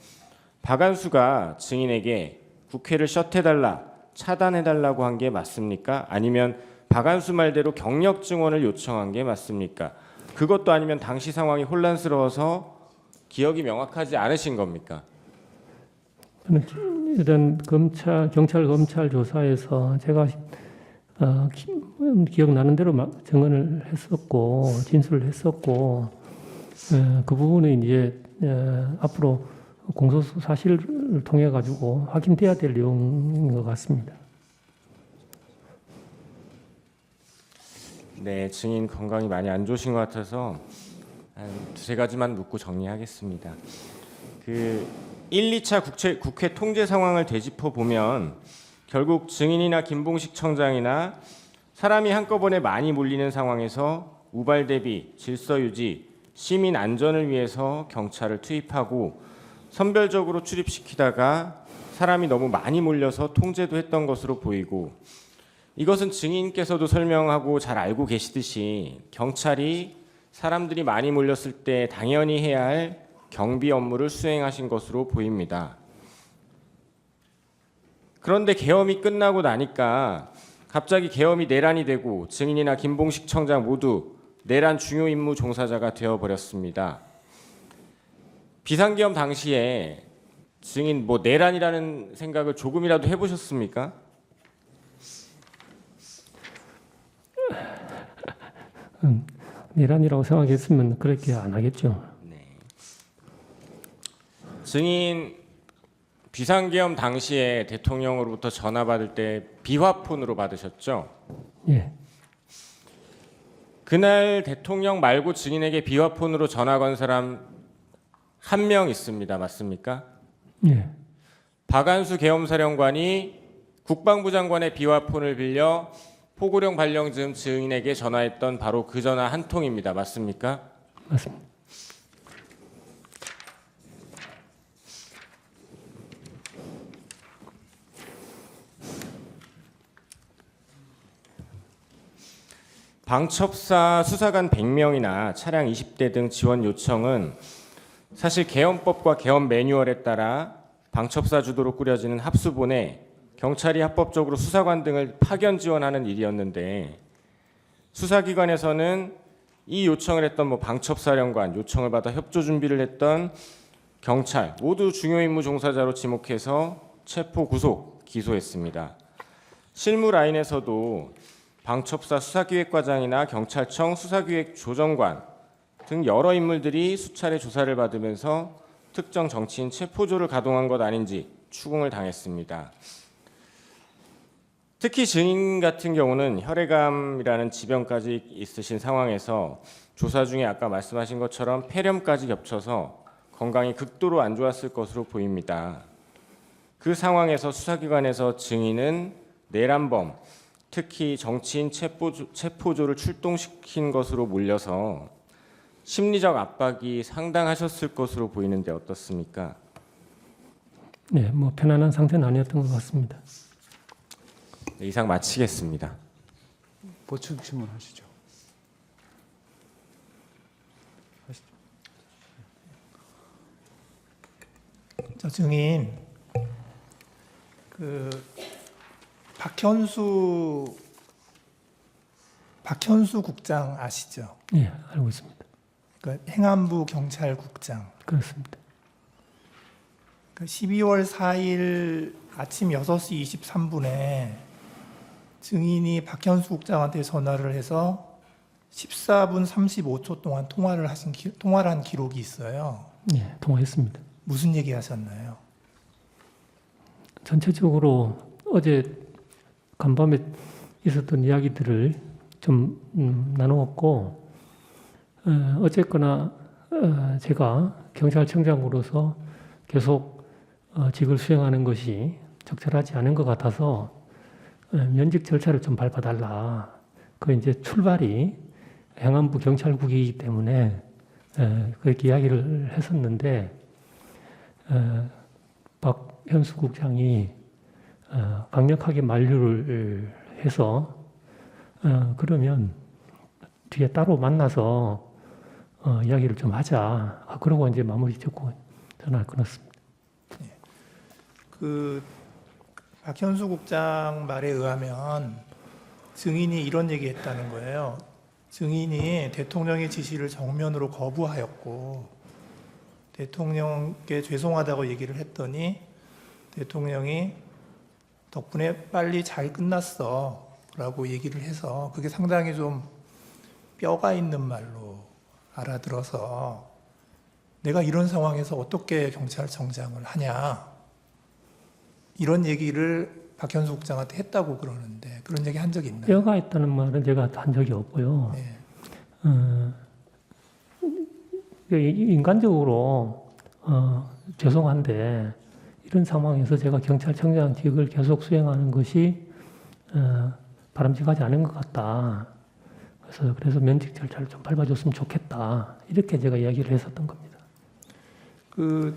박한수가 증인에게 국회를 셧해달라, 차단해달라고 한 게 맞습니까? 아니면 박한수 말대로 경력 증언을 요청한 게 맞습니까? 그것도 아니면 당시 상황이 혼란스러워서 기억이 명확하지 않으신 겁니까? 저는 이런 경찰 검찰 조사에서 제가 기억나는 대로 막 증언을 했었고 진술을 했었고 그 부분은 이제 앞으로 공소수 사실을 통해 가지고 확인돼야 될 내용인 것 같습니다. 네, 증인 건강이 많이 안 좋으신 것 같아서 한 두세 가지만 묻고 정리하겠습니다. 그 1, 2차 국회 통제 상황을 되짚어 보면 결국 증인이나 김봉식 청장이나 사람이 한꺼번에 많이 몰리는 상황에서 우발 대비, 질서 유지, 시민 안전을 위해서 경찰을 투입하고 선별적으로 출입시키다가 사람이 너무 많이 몰려서 통제도 했던 것으로 보이고 이것은 증인께서도 설명하고 잘 알고 계시듯이 경찰이 사람들이 많이 몰렸을 때 당연히 해야 할 경비 업무를 수행하신 것으로 보입니다. 그런데 계엄이 끝나고 나니까 갑자기 계엄이 내란이 되고 증인이나 김봉식 청장 모두 내란 중요 임무 종사자가 되어버렸습니다. 비상계엄 당시에 증인 내란이라는 생각을 조금이라도 해보셨습니까? 내란이라고 생각했으면 그렇게 안 하겠죠. 증인 비상계엄 당시에 대통령으로부터 전화 받을 때 비화폰으로 받으셨죠? 예, 그날 대통령 말고 증인에게 비화폰으로 전화 건 사람 한 명 있습니다. 맞습니까? 예, 박한수 계엄사령관이 국방부 장관의 비화폰을 빌려 포고령 발령 즈음 증인에게 전화했던 바로 그 전화 한 통입니다. 맞습니까? 맞습니다. 방첩사 수사관 100명이나 차량 20대 등 지원 요청은 사실 계엄법과 계엄 매뉴얼에 따라 방첩사 주도로 꾸려지는 합수본에 경찰이 합법적으로 수사관 등을 파견 지원하는 일이었는데 수사기관에서는 이 요청을 했던 방첩사령관, 요청을 받아 협조 준비를 했던 경찰 모두 중요 임무 종사자로 지목해서 체포, 구속, 기소했습니다. 실무 라인에서도 방첩사 수사기획과장이나 경찰청 수사기획조정관 등 여러 인물들이 수차례 조사를 받으면서 특정 정치인 체포조를 가동한 것 아닌지 추궁을 당했습니다. 특히 증인 같은 경우는 혈액암이라는 지병까지 있으신 상황에서 조사 중에 아까 말씀하신 것처럼 폐렴까지 겹쳐서 건강이 극도로 안 좋았을 것으로 보입니다. 그 상황에서 수사기관에서 증인은 내란범, 특히 정치인 체포조를 출동시킨 것으로 몰려서 심리적 압박이 상당하셨을 것으로 보이는데 어떻습니까? 네, 편안한 상태는 아니었던 것 같습니다. 네, 이상 마치겠습니다. 보충 질문하시죠. 저 증인 박현수 국장 아시죠? 예, 알고 있습니다. 행안부 경찰국장. 그렇습니다. 12월 4일 아침 6시 23분에 증인이 박현수 국장한테 전화를 해서 14분 35초 동안 통화를 한 기록이 있어요. 예, 통화했습니다. 무슨 얘기 하셨나요? 전체적으로 어제 간밤에 있었던 이야기들을 좀 나누었고 어쨌거나 제가 경찰청장으로서 계속 직을 수행하는 것이 적절하지 않은 것 같아서 면직 절차를 좀 밟아달라. 그 이제 출발이 행안부 경찰국이기 때문에 그렇게 이야기를 했었는데 박현수 국장이 강력하게 만류를 해서 그러면 뒤에 따로 만나서 이야기를 좀 하자. 그러고 이제 마무리 짓고 전화를 끊었습니다. 그 박현수 국장 말에 의하면 증인이 이런 얘기했다는 거예요. 증인이 대통령의 지시를 정면으로 거부하였고 대통령께 죄송하다고 얘기를 했더니 대통령이 덕분에 빨리 잘 끝났어 라고 얘기를 해서 그게 상당히 좀 뼈가 있는 말로 알아들어서 내가 이런 상황에서 어떻게 경찰청장을 하냐 이런 얘기를 박현수 국장한테 했다고 그러는데 그런 얘기 한 적이 있나요? 뼈가 있다는 말은 제가 한 적이 없고요. 인간적으로 죄송한데 이런 상황에서 제가 경찰청장직을 계속 수행하는 것이 바람직하지 않은 것 같다. 그래서 면직 절차를 좀 밟아줬으면 좋겠다. 이렇게 제가 이야기를 했었던 겁니다. 그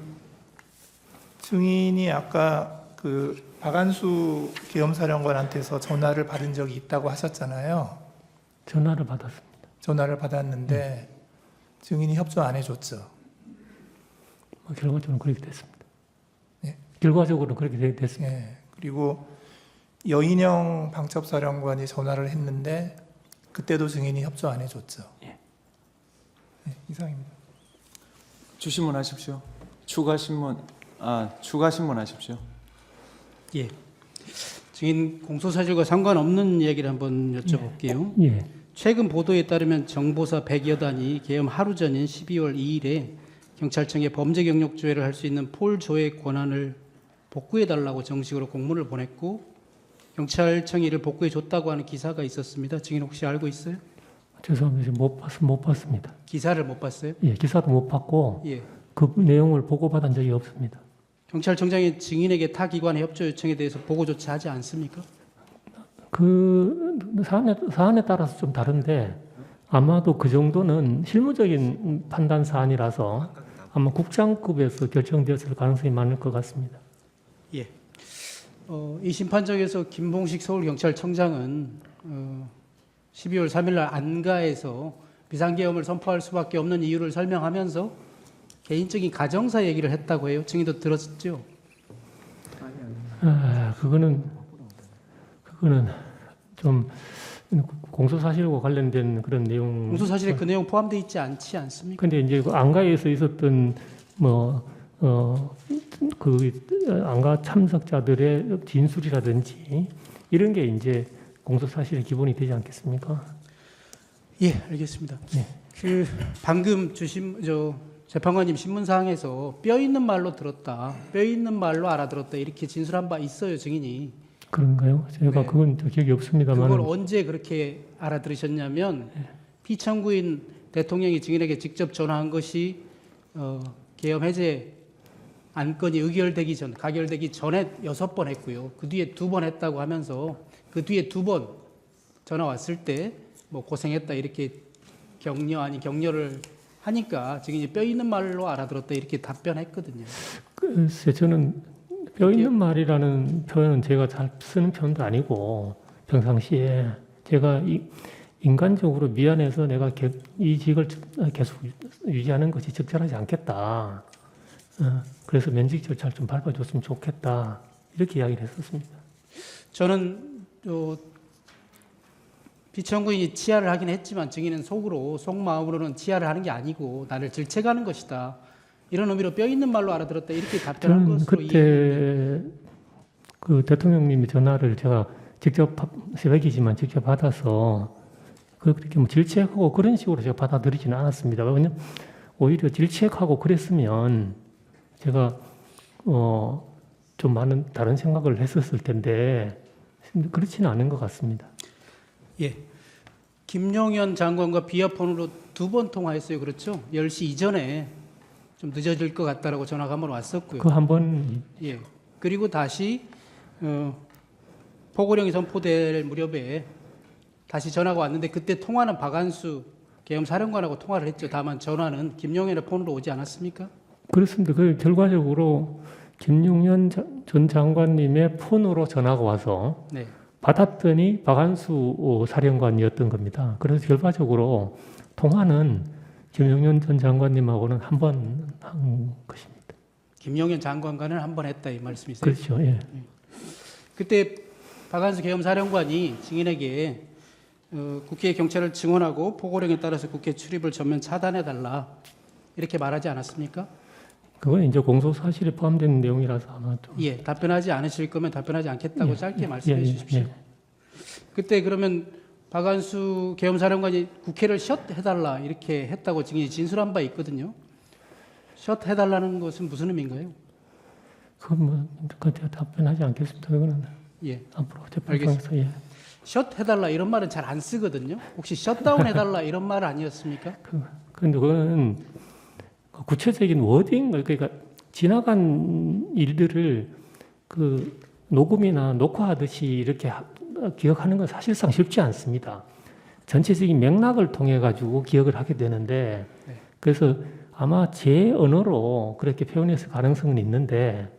증인이 아까 그 박안수 계엄사령관한테서 전화를 받은 적이 있다고 하셨잖아요. 전화를 받았습니다. 전화를 받았는데 증인이 협조 안 해줬죠. 결과적으로 그렇게 됐습니다. 예. 결과적으로 그렇게 됐습니다. 예. 그리고 여인영 방첩사령관이 전화를 했는데 그때도 증인이 협조 안 해줬죠. 예. 예, 이상입니다. 주신문 하십시오. 추가 신문 하십시오. 예. 증인 공소사실과 상관없는 이야기를 한번 여쭤볼게요. 예. 최근 보도에 따르면 정보사 100여 단이 계엄 하루 전인 12월 2일에 경찰청에 범죄 경력 조회를 할 수 있는 폴 조회 권한을 복구해달라고 정식으로 공문을 보냈고 경찰청이 이를 복구해줬다고 하는 기사가 있었습니다. 증인 혹시 알고 있어요? 죄송합니다. 못 봤습니다. 기사를 못 봤어요? 예, 기사도 못 봤고 예. 그 내용을 보고받은 적이 없습니다. 경찰청장이 증인에게 타 기관의 협조 요청에 대해서 보고조차 하지 않습니까? 그 사안에 따라서 좀 다른데 아마도 그 정도는 실무적인 판단 사안이라서 아마 국장급에서 결정되었을 가능성이 많을 것 같습니다. 예. 이 심판정에서 김봉식 서울경찰청장은 12월 3일 날 안가에서 비상계엄을 선포할 수밖에 없는 이유를 설명하면서 개인적인 가정사 얘기를 했다고 해요. 증인도 들었죠? 그거는 좀 공소사실과 관련된 그런 내용. 공소사실에 그 내용 포함되어 있지 않지 않습니까? 근데 이제 그 안가에서 있었던 그 안가 참석자들의 진술이라든지 이런 게 이제 공소사실의 기본이 되지 않겠습니까? 예, 알겠습니다. 네. 그 방금 재판관님 신문사항에서 뼈 있는 말로 들었다, 뼈 있는 말로 알아들었다 이렇게 진술한 바 있어요, 증인이. 그런가요? 제가 네. 그건 기억이 없습니다만. 그걸 언제 그렇게 알아들으셨냐면 피청구인 대통령이 증인에게 직접 전화한 것이 계엄 해제 안건이 가결되기 전에 6번 했고요. 그 뒤에 2번 했다고 하면서 그 뒤에 2번 전화 왔을 때 뭐 고생했다 이렇게 격려 아닌 격려를 하니까 증인이 뼈 있는 말로 알아들었다 이렇게 답변했거든요. 글쎄 저는 뼈 있는 말이라는 표현은 제가 잘 쓰는 표현도 아니고 평상시에 제가 인간적으로 미안해서 내가 이 직을 계속 유지하는 것이 적절하지 않겠다. 그래서 면직 절차를 좀 밟아줬으면 좋겠다. 이렇게 이야기를 했었습니다. 저는 피청구인이 치하를 하긴 했지만 증인은 속마음으로는 치하를 하는 게 아니고 나를 질책하는 것이다. 이런 의미로 뼈 있는 말로 알아들었다. 이렇게 답변한 저는 것으로 그때 그 대통령님이 전화를 제가 직접 새벽이지만 직접 받아서 그렇게 뭐 질책하고 그런 식으로 제가 받아들이지는 않았습니다. 왜냐면 오히려 질책하고 그랬으면 제가 좀 많은 다른 생각을 했었을 텐데 그렇지는 않은 것 같습니다. 예. 김용현 장관과 비아폰으로 2번 통화했어요. 그렇죠? 10시 이전에 좀 늦어질 것 같다라고 전화가 한번 왔었고요. 그 한 번 예. 그리고 다시 포고령이 선포될 무렵에 다시 전화가 왔는데 그때 통화는 박안수 계엄 사령관하고 통화를 했죠. 다만 전화는 김용현의 폰으로 오지 않았습니까? 그렇습니다. 그 결과적으로 김용현 전 장관님의 폰으로 전화가 와서 네. 받았더니 박한수 사령관이었던 겁니다. 그래서 결과적으로 통화는 김용현 전 장관님하고는 한 번 한 것입니다. 김용현 장관과는 한 번 했다 이 말씀이세요? 그렇죠. 예. 그때 박한수 계엄사령관이 증인에게 국회에 경찰을 증언하고 포고령에 따라서 국회 출입을 전면 차단해달라 이렇게 말하지 않았습니까? 그건 이제 공소 사실에 포함된 내용이라서 아마 좀 예, 답변하지 않으실 거면 답변하지 않겠다고 예, 짧게 예, 말씀해 예, 주십시오. 예. 그때 그러면 박한수 계엄사령관이 국회를 셧해달라 이렇게 했다고 증인이 진술한 바 있거든요. 셧해달라는 것은 무슨 의미인가요? 그건 뭐 그때 답변하지 않겠습니다. 그거는 예, 앞으로 재판장에서 예. 셧해달라 이런 말은 잘 안 쓰거든요. 혹시 셧다운해달라 이런 말 아니었습니까? 그런데 그거는 구체적인 워딩, 그러니까 지나간 일들을 그 녹음이나 녹화하듯이 이렇게 기억하는 건 사실상 쉽지 않습니다. 전체적인 맥락을 통해 가지고 기억을 하게 되는데, 그래서 아마 제 언어로 그렇게 표현했을 가능성은 있는데,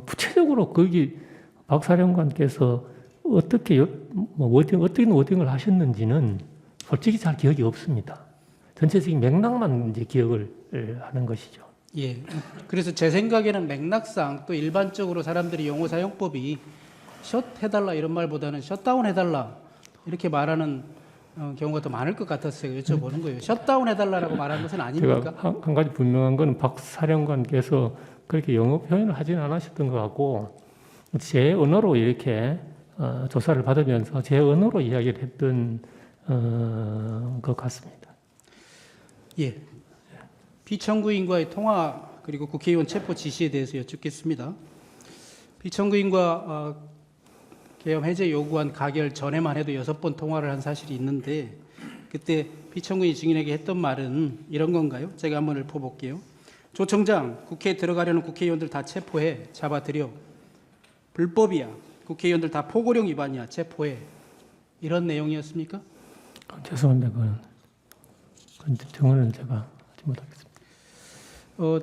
구체적으로 거기 박 사령관께서 어떻게 어떤 워딩을 하셨는지는 솔직히 잘 기억이 없습니다. 전체적인 맥락만 이제 기억을 하는 것이죠. 예. 그래서 제 생각에는 맥락상 또 일반적으로 사람들이 용어 사용법이 셧해달라 이런 말보다는 셧다운해달라 이렇게 말하는 경우가 더 많을 것 같았어요. 여쭤보는 거예요. 셧다운해달라라고 말한 것은 아닙니까? 제가 한 가지 분명한 건 박 사령관께서 그렇게 영어 표현을 하지는 않으셨던 것 같고 제 언어로 이렇게 조사를 받으면서 제 언어로 이야기를 했던 것 같습니다. 예. 피청구인과의 통화 그리고 국회의원 체포 지시에 대해서 여쭙겠습니다. 피청구인과 계엄 해제 요구안 가결 전에만 해도 6번 통화를 한 사실이 있는데 그때 피청구인이 증인에게 했던 말은 이런 건가요? 제가 한번 읊어볼게요. 조 청장, 국회에 들어가려는 국회의원들 다 체포해, 잡아들여. 불법이야. 국회의원들 다 포고령 위반이야. 체포해. 이런 내용이었습니까? 죄송합니다. 그건 증언은 제가 하지 못하겠습니다.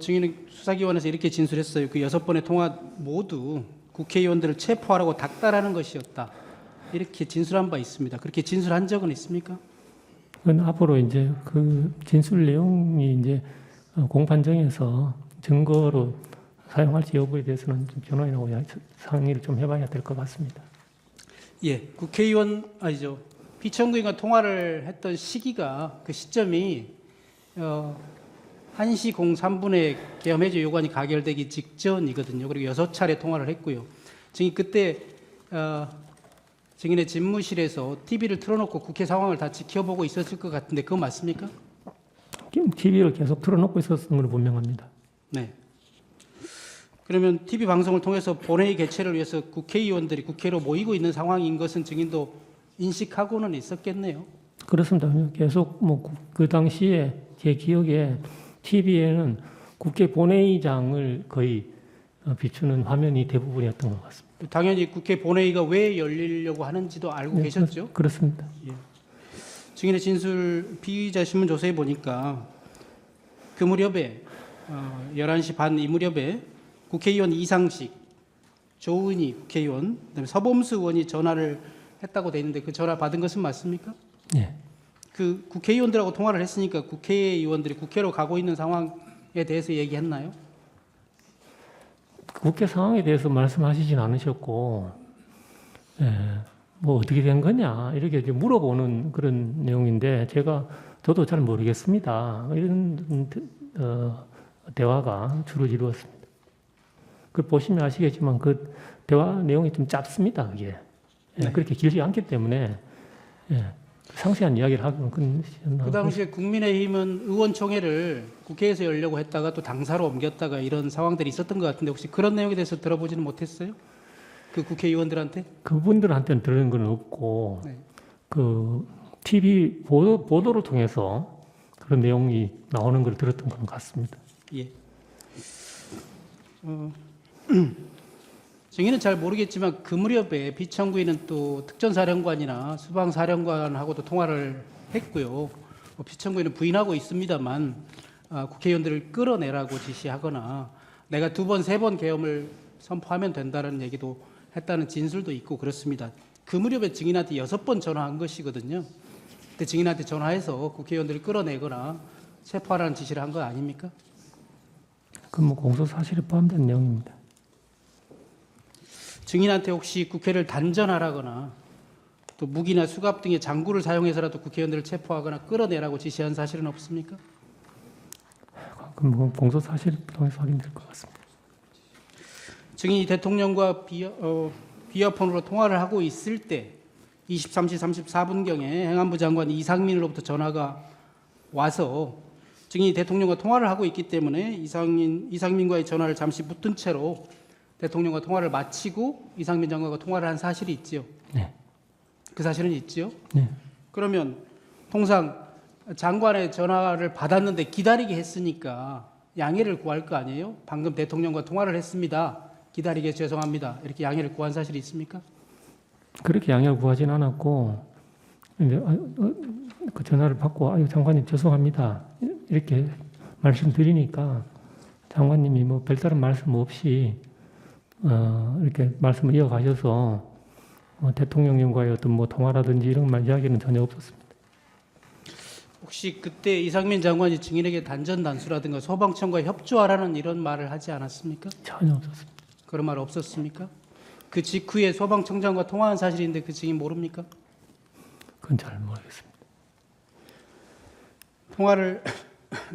증인은 수사기관에서 이렇게 진술했어요. 그 6번의 통화 모두 국회의원들을 체포하라고 닥달하는 것이었다. 이렇게 진술한 바 있습니다. 그렇게 진술한 적은 있습니까? 그건 앞으로 이제 그 진술 내용이 이제 공판정에서 증거로 사용할지 여부에 대해서는 좀 변호인하고 상의를 좀 해봐야 될 것 같습니다. 예, 국회의원 아니죠. 피청구인과 통화를 했던 시기가 그 시점이 1시 03분에 계엄 해제 요구안이 가결되기 직전이거든요. 그리고 6차례 통화를 했고요. 증인 그때 증인의 집무실에서 TV를 틀어놓고 국회 상황을 다 지켜보고 있었을 것 같은데 그거 맞습니까? TV를 계속 틀어놓고 있었던 걸로 분명합니다. 네. 그러면 TV 방송을 통해서 본회의 개최를 위해서 국회의원들이 국회로 모이고 있는 상황인 것은 증인도 인식하고는 있었겠네요. 그렇습니다. 계속 그 당시에 제 기억에 TV에는 국회 본회의장을 거의 비추는 화면이 대부분이었던 것 같습니다. 당연히 국회 본회의가 왜 열리려고 하는지도 알고 네, 계셨죠? 그렇습니다. 예. 증인의 진술 피의자 신문 조서에 보니까 그 무렵에 11시 반 이 무렵에 국회의원 이상식, 조은희 국회의원, 그다음에 서범수 의원이 전화를 했다고 돼 있는데 그 전화 받은 것은 맞습니까? 네. 그 국회의원들하고 통화를 했으니까 국회의원들이 국회로 가고 있는 상황에 대해서 얘기했나요? 국회 상황에 대해서 말씀하시진 않으셨고, 뭐 어떻게 된 거냐 이렇게 이제 물어보는 그런 내용인데 저도 잘 모르겠습니다. 이런 대화가 주로 이루었습니다. 그 보시면 아시겠지만 그 대화 내용이 좀 짧습니다. 그게 그렇게 길지 않기 때문에 상세한 이야기를 하기는 그 당시에 국민의힘은 의원총회를 국회에서 열려고 했다가 또 당사로 옮겼다가 이런 상황들이 있었던 것 같은데 혹시 그런 내용에 대해서 들어보지는 못했어요? 그 국회의원들한테? 그분들한테는 들은 건 없고 네. 그 TV 보도를 통해서 그런 내용이 나오는 걸 들었던 것 같습니다. 예. 증인은 잘 모르겠지만 그 무렵에 피청구인은 또 특전사령관이나 수방사령관하고도 통화를 했고요. 피청구인은 부인하고 있습니다만 국회의원들을 끌어내라고 지시하거나 내가 2번, 3번 계엄을 선포하면 된다는 얘기도 했다는 진술도 있고 그렇습니다. 그 무렵에 증인한테 6번 전화한 것이거든요. 그때 증인한테 전화해서 국회의원들을 끌어내거나 체포하라는 지시를 한 거 아닙니까? 그 뭐 공소 사실에 포함된 내용입니다. 증인한테 혹시 국회를 단전하라거나 또 무기나 수갑 등의 장구를 사용해서라도 국회의원들을 체포하거나 끌어내라고 지시한 사실은 없습니까? 그 뭐 공소 사실을 통해서 확인될 것 같습니다. 증인이 대통령과 비어폰으로 통화를 하고 있을 때 23시 34분경에 행안부 장관 이상민으로부터 전화가 와서 증인이 대통령과 통화를 하고 있기 때문에 이상민과의 전화를 잠시 붙든 채로 대통령과 통화를 마치고 이상민 장관과 통화를 한 사실이 있지요. 네. 그 사실은 있지요. 네. 그러면 통상 장관의 전화를 받았는데 기다리게 했으니까 양해를 구할 거 아니에요? 방금 대통령과 통화를 했습니다. 기다리게 죄송합니다. 이렇게 양해를 구한 사실이 있습니까? 그렇게 양해를 구하진 않았고, 근데 그 전화를 받고 아유 장관님 죄송합니다 이렇게 말씀드리니까 장관님이 뭐 별다른 말씀 없이 이렇게 말씀을 이어가셔서 대통령님과의 어떤 뭐 통화라든지 이런 말 이야기는 전혀 없었습니다. 혹시 그때 이상민 장관이 증인에게 단전단수라든가 소방청과 협조하라는 이런 말을 하지 않았습니까? 전혀 없었습니다. 그런 말 없었습니까? 그 직후에 소방청장과 통화한 사실인데 그 증인 모릅니까? 그건 잘 모르겠습니다. 통화를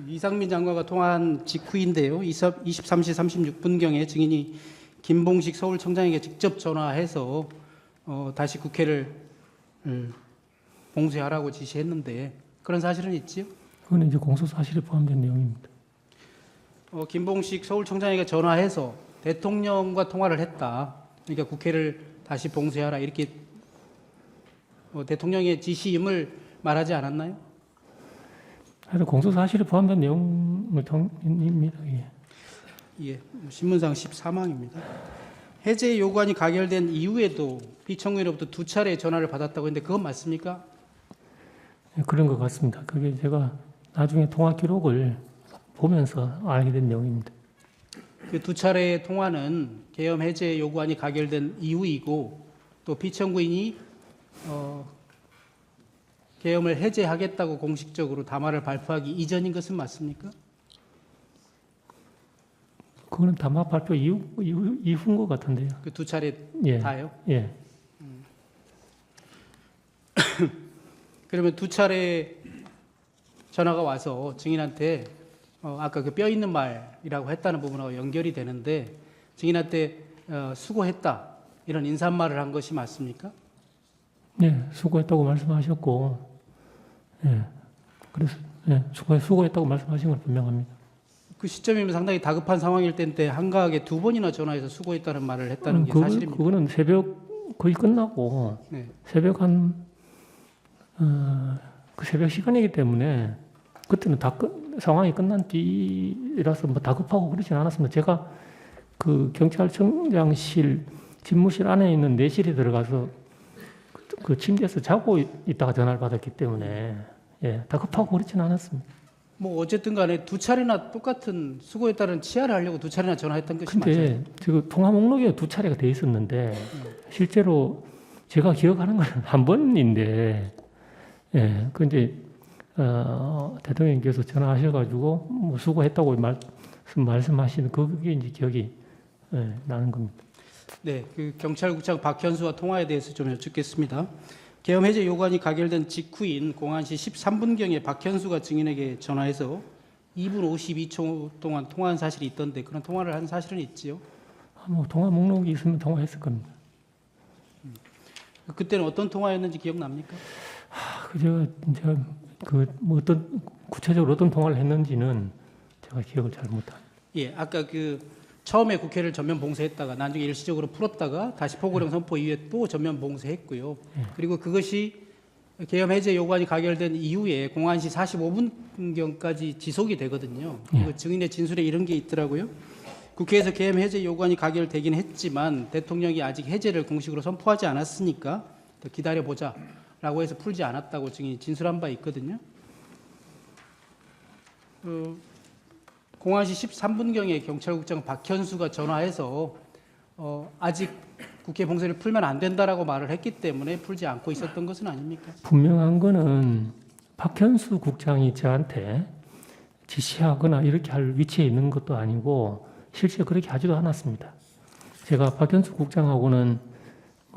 이상민 장관과 통화한 직후인데요. 23시 36분경에 증인이 김봉식 서울청장에게 직접 전화해서 다시 국회를 봉쇄하라고 지시했는데 그런 사실은 있지요? 그건 이제 공소 사실에 포함된 내용입니다. 김봉식 서울청장에게 전화해서 대통령과 통화를 했다. 그러니까 국회를 다시 봉쇄하라 이렇게 대통령의 지시임을 말하지 않았나요? 하여튼 공소 사실에 포함된 내용을 통입니다. 예. 예, 신문상 14망입니다. 해제 요구안이 가결된 이후에도 피청구인으로부터 2차례 전화를 받았다고 했는데 그건 맞습니까? 예, 그런 것 같습니다. 그게 제가 나중에 통화 기록을 보면서 알게 된 내용입니다. 그 2차례의 통화는 계엄 해제 요구안이 가결된 이후이고 또 피청구인이 계엄을 해제하겠다고 공식적으로 담화를 발표하기 이전인 것은 맞습니까? 그거는 담화 발표 이후인 것 같은데요. 그 2차례 예. 다요? 예. 그러면 2차례 전화가 와서 증인한테 아까 그 뼈 있는 말이라고 했다는 부분하고 연결이 되는데 증인한테 수고했다 이런 인사말을 한 것이 맞습니까? 네, 수고했다고 말씀하셨고, 예, 그래서 예, 수고했다고 말씀하신 건 분명합니다. 그 시점이면 상당히 다급한 상황일 때인데 한가하게 2번이나 전화해서 수고했다는 말을 했다는 게 사실입니다. 그거는 새벽 거의 끝나고 네. 새벽 그 새벽 시간이기 때문에 그때는 상황이 끝난 뒤라서 뭐 다급하고 그러진 않았습니다. 제가 그 경찰청장실 집무실 안에 있는 내실에 들어가서 그 침대에서 자고 있다가 전화를 받았기 때문에 예, 다급하고 그렇진 않았습니다. 뭐 어쨌든 간에 2차례나 똑같은 수고했다는 치하를 하려고 2차례나 전화했던 것이 맞아요. 근데 지금 통화 목록에 2차례가 돼 있었는데 실제로 제가 기억하는 건 한 번인데 예, 근데 대통령께서 전화하셔가지고 뭐 수고했다고 말씀하시는 그게 이제 기억이 나는 겁니다. 네, 그 경찰국장 박현수와 통화에 대해서 좀 여쭙겠습니다. 계엄 해제 요구안이 가결된 직후인 공안시 13분경에 박현수가 증인에게 전화해서 2분 52초 동안 통화한 사실이 있던데 그런 통화를 한 사실은 있지요? 뭐 통화 목록이 있으면 통화했을 겁니다. 그때는 어떤 통화였는지 기억납니까? 제가 뭐 어떤 구체적으로 어떤 통화를 했는지는 제가 기억을 잘 못합니다. 예, 아까 그 처음에 국회를 전면 봉쇄했다가 나중에 일시적으로 풀었다가 다시 포고령 선포 이후에 또 전면 봉쇄했고요. 그리고 그것이 계엄 해제 요구안이 가결된 이후에 공안시 45분경까지 지속이 되거든요. 그리고 증인의 진술에 이런 게 있더라고요. 국회에서 계엄 해제 요구안이 가결되긴 했지만 대통령이 아직 해제를 공식으로 선포하지 않았으니까 더 기다려보자라고 해서 풀지 않았다고 증인이 진술한 바 있거든요. 공안시 13분경에 경찰국장 박현수가 전화해서 아직 국회 봉쇄를 풀면 안 된다라고 말을 했기 때문에 풀지 않고 있었던 것은 아닙니까? 분명한 거는 박현수 국장이 저한테 지시하거나 이렇게 할 위치에 있는 것도 아니고 실제 그렇게 하지도 않았습니다. 제가 박현수 국장하고는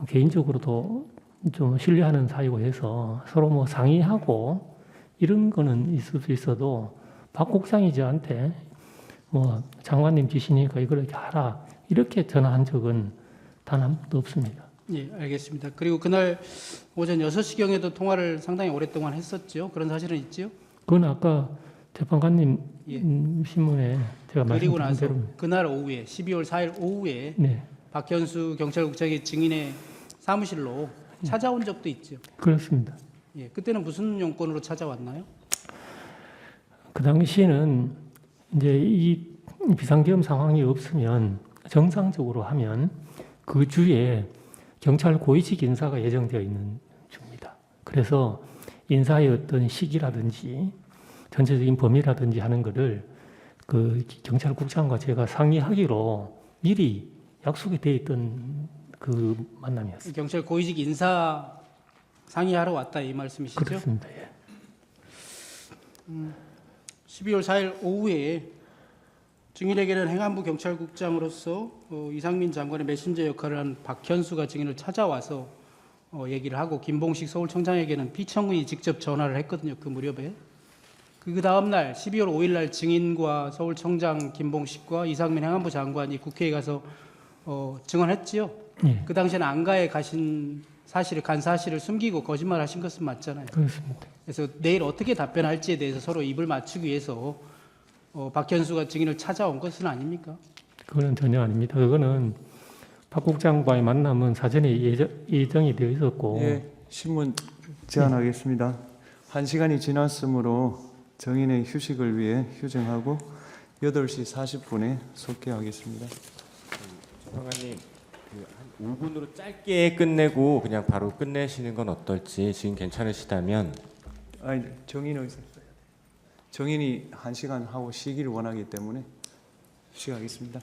개인적으로도 좀 신뢰하는 사이고 해서 서로 뭐 상의하고 이런 거는 있을 수 있어도 박 국장이 저한테 뭐 장관님 지시니까 이걸 이렇게 하라 이렇게 전화한 적은 단 한 번도 없습니다. 예, 알겠습니다. 그리고 그날 오전 6시경에도 통화를 상당히 오랫동안 했었죠. 그런 사실은 있지요? 그건 아까 재판관님 예. 신문에 제가 그리고 말씀드린 나서 대로 그날 오후에 12월 4일 오후에 네, 박현수 경찰국장의 증인의 사무실로 찾아온 적도 있죠. 그렇습니다. 예, 그때는 무슨 용건으로 찾아왔나요? 그 당시에는 이제 이 비상계엄 상황이 없으면 정상적으로 하면 그 주에 경찰 고위직 인사가 예정되어 있는 주입니다. 그래서 인사의 어떤 시기라든지 전체적인 범위라든지 하는 것을 그 경찰국장과 제가 상의하기로 미리 약속이 되어 있던 그 만남이었습니다. 경찰 고위직 인사 상의하러 왔다 이 말씀이시죠? 그렇습니다. 예. 12월 4일 오후에 증인에게는 행안부 경찰국장으로서 이상민 장관의 메신저 역할을 한 박현수가 증인을 찾아와서 얘기를 하고 김봉식 서울청장에게는 피청구인이 직접 전화를 했거든요. 그 무렵에. 그 다음 날 12월 5일 날 증인과 서울청장 김봉식과 이상민 행안부 장관이 국회에 가서 증언했지요. 예. 그 당시에는 안가에 간 사실을 숨기고 거짓말 하신 것은 맞잖아요. 그렇습니다. 그래서 내일 어떻게 답변할지에 대해서 서로 입을 맞추기 위해서 박현수가 증인을 찾아온 것은 아닙니까? 그거는 전혀 아닙니다. 그거는 박 국장과의 만남은 사전에 예정이 되어 있었고 예, 신문 제안하겠습니다. 1시간이 지났으므로 정인의 휴식을 위해 휴정하고 8시 40분에 속개하겠습니다. 재판관님 한 5분으로 짧게 끝내고 그냥 바로 끝내시는 건 어떨지 지금 괜찮으시다면 아니, 정인이 1시간 하고 쉬기를 원하기 때문에 휴식하겠습니다.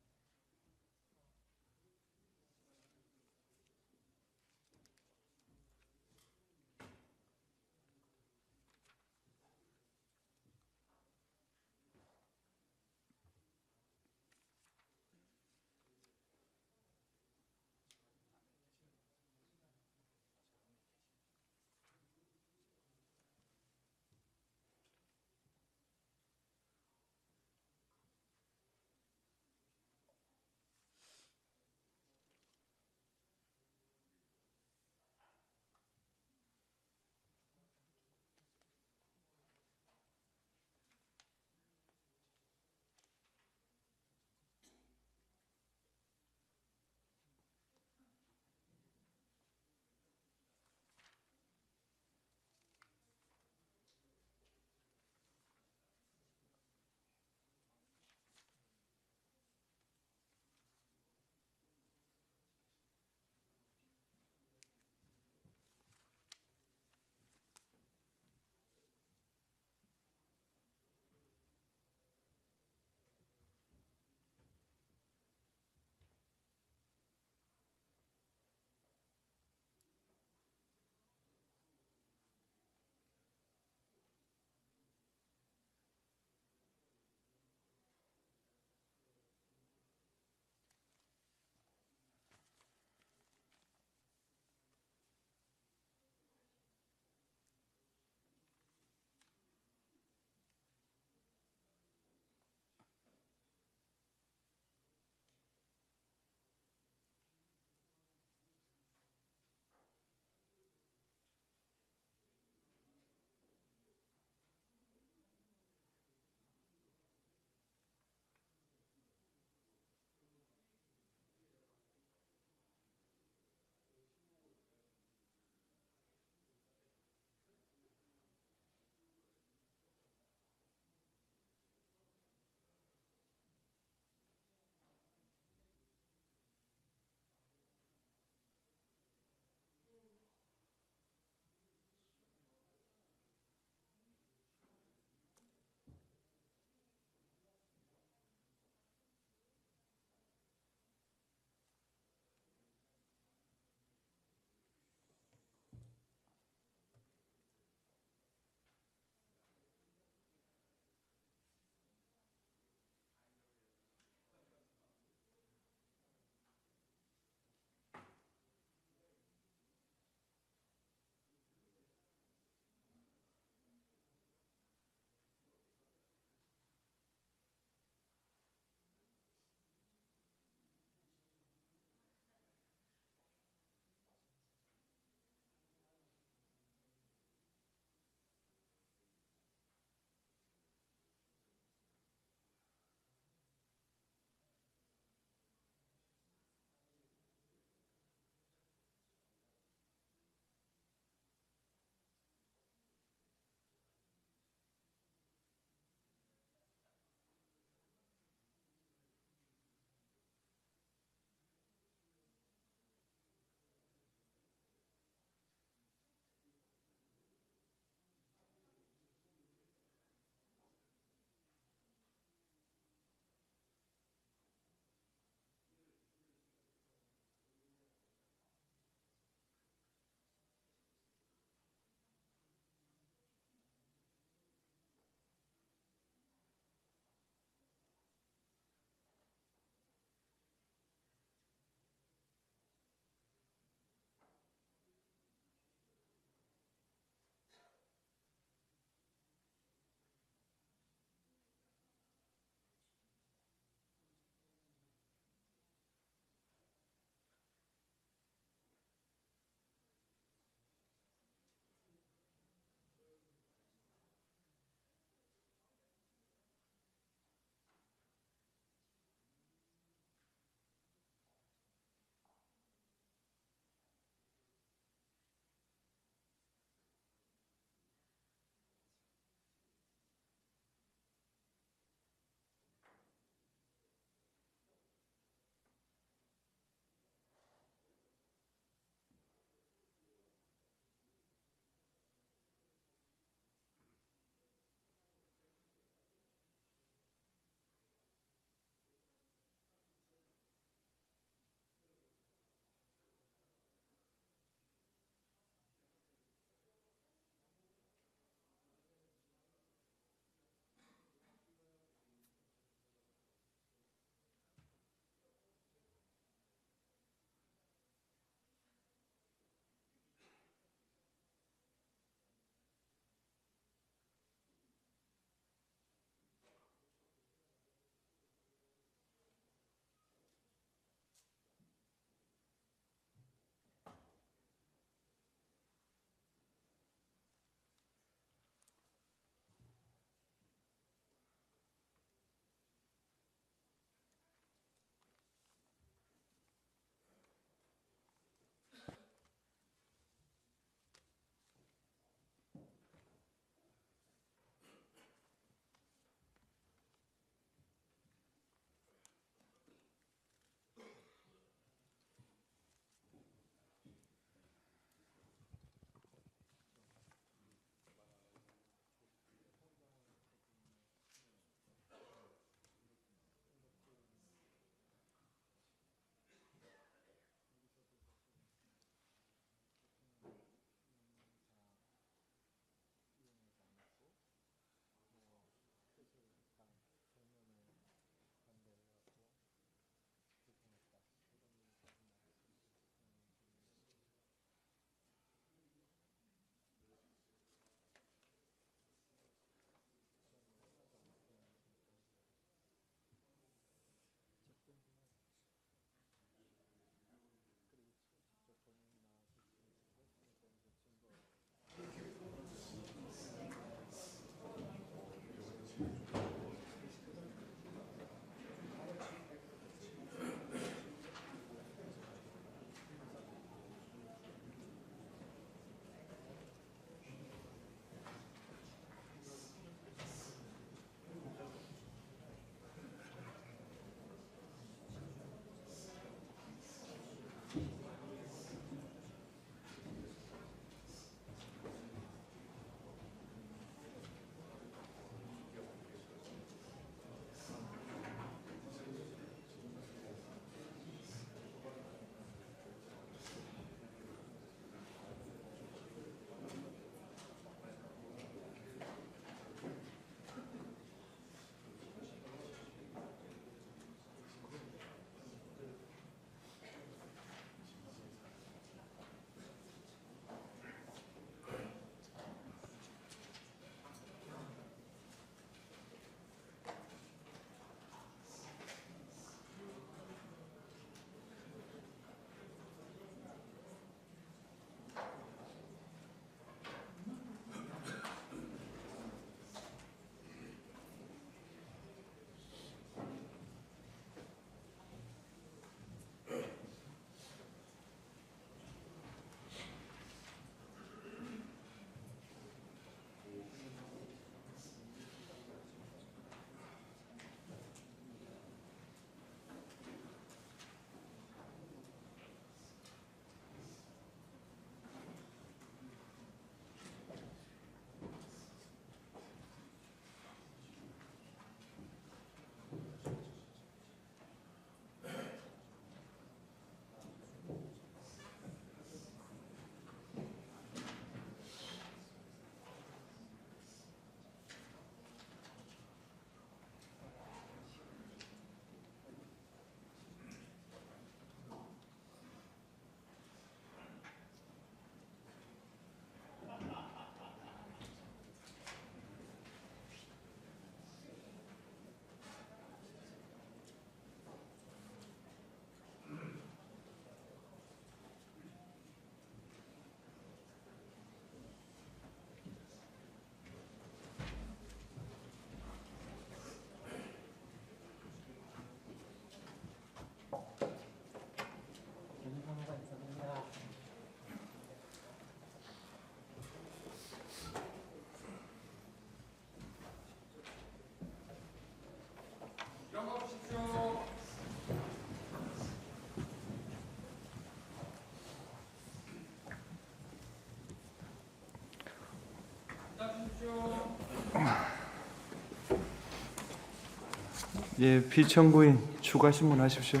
예, 피청구인 추가 신문하십시오.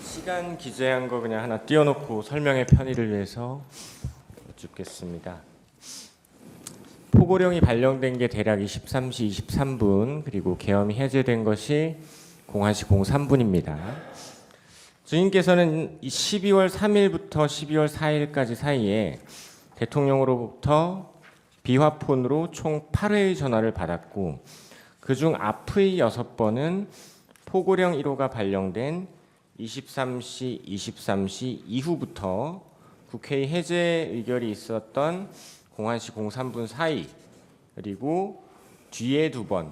시간 기재한 거 그냥 하나 띄워놓고 설명의 편의를 위해서 여쭙겠습니다. 포고령이 발령된 게 대략 23시 23분 그리고 계엄이 해제된 것이 01시 03분입니다. 증인께서는 12월 3일부터 12월 4일까지 사이에 대통령으로부터 비화폰으로 총 8회의 전화를 받았고 그중 앞의 6번은 포고령 1호가 발령된 23시 이후부터 국회의 해제 의결이 있었던 01시 03분 사이 그리고 뒤에 2번,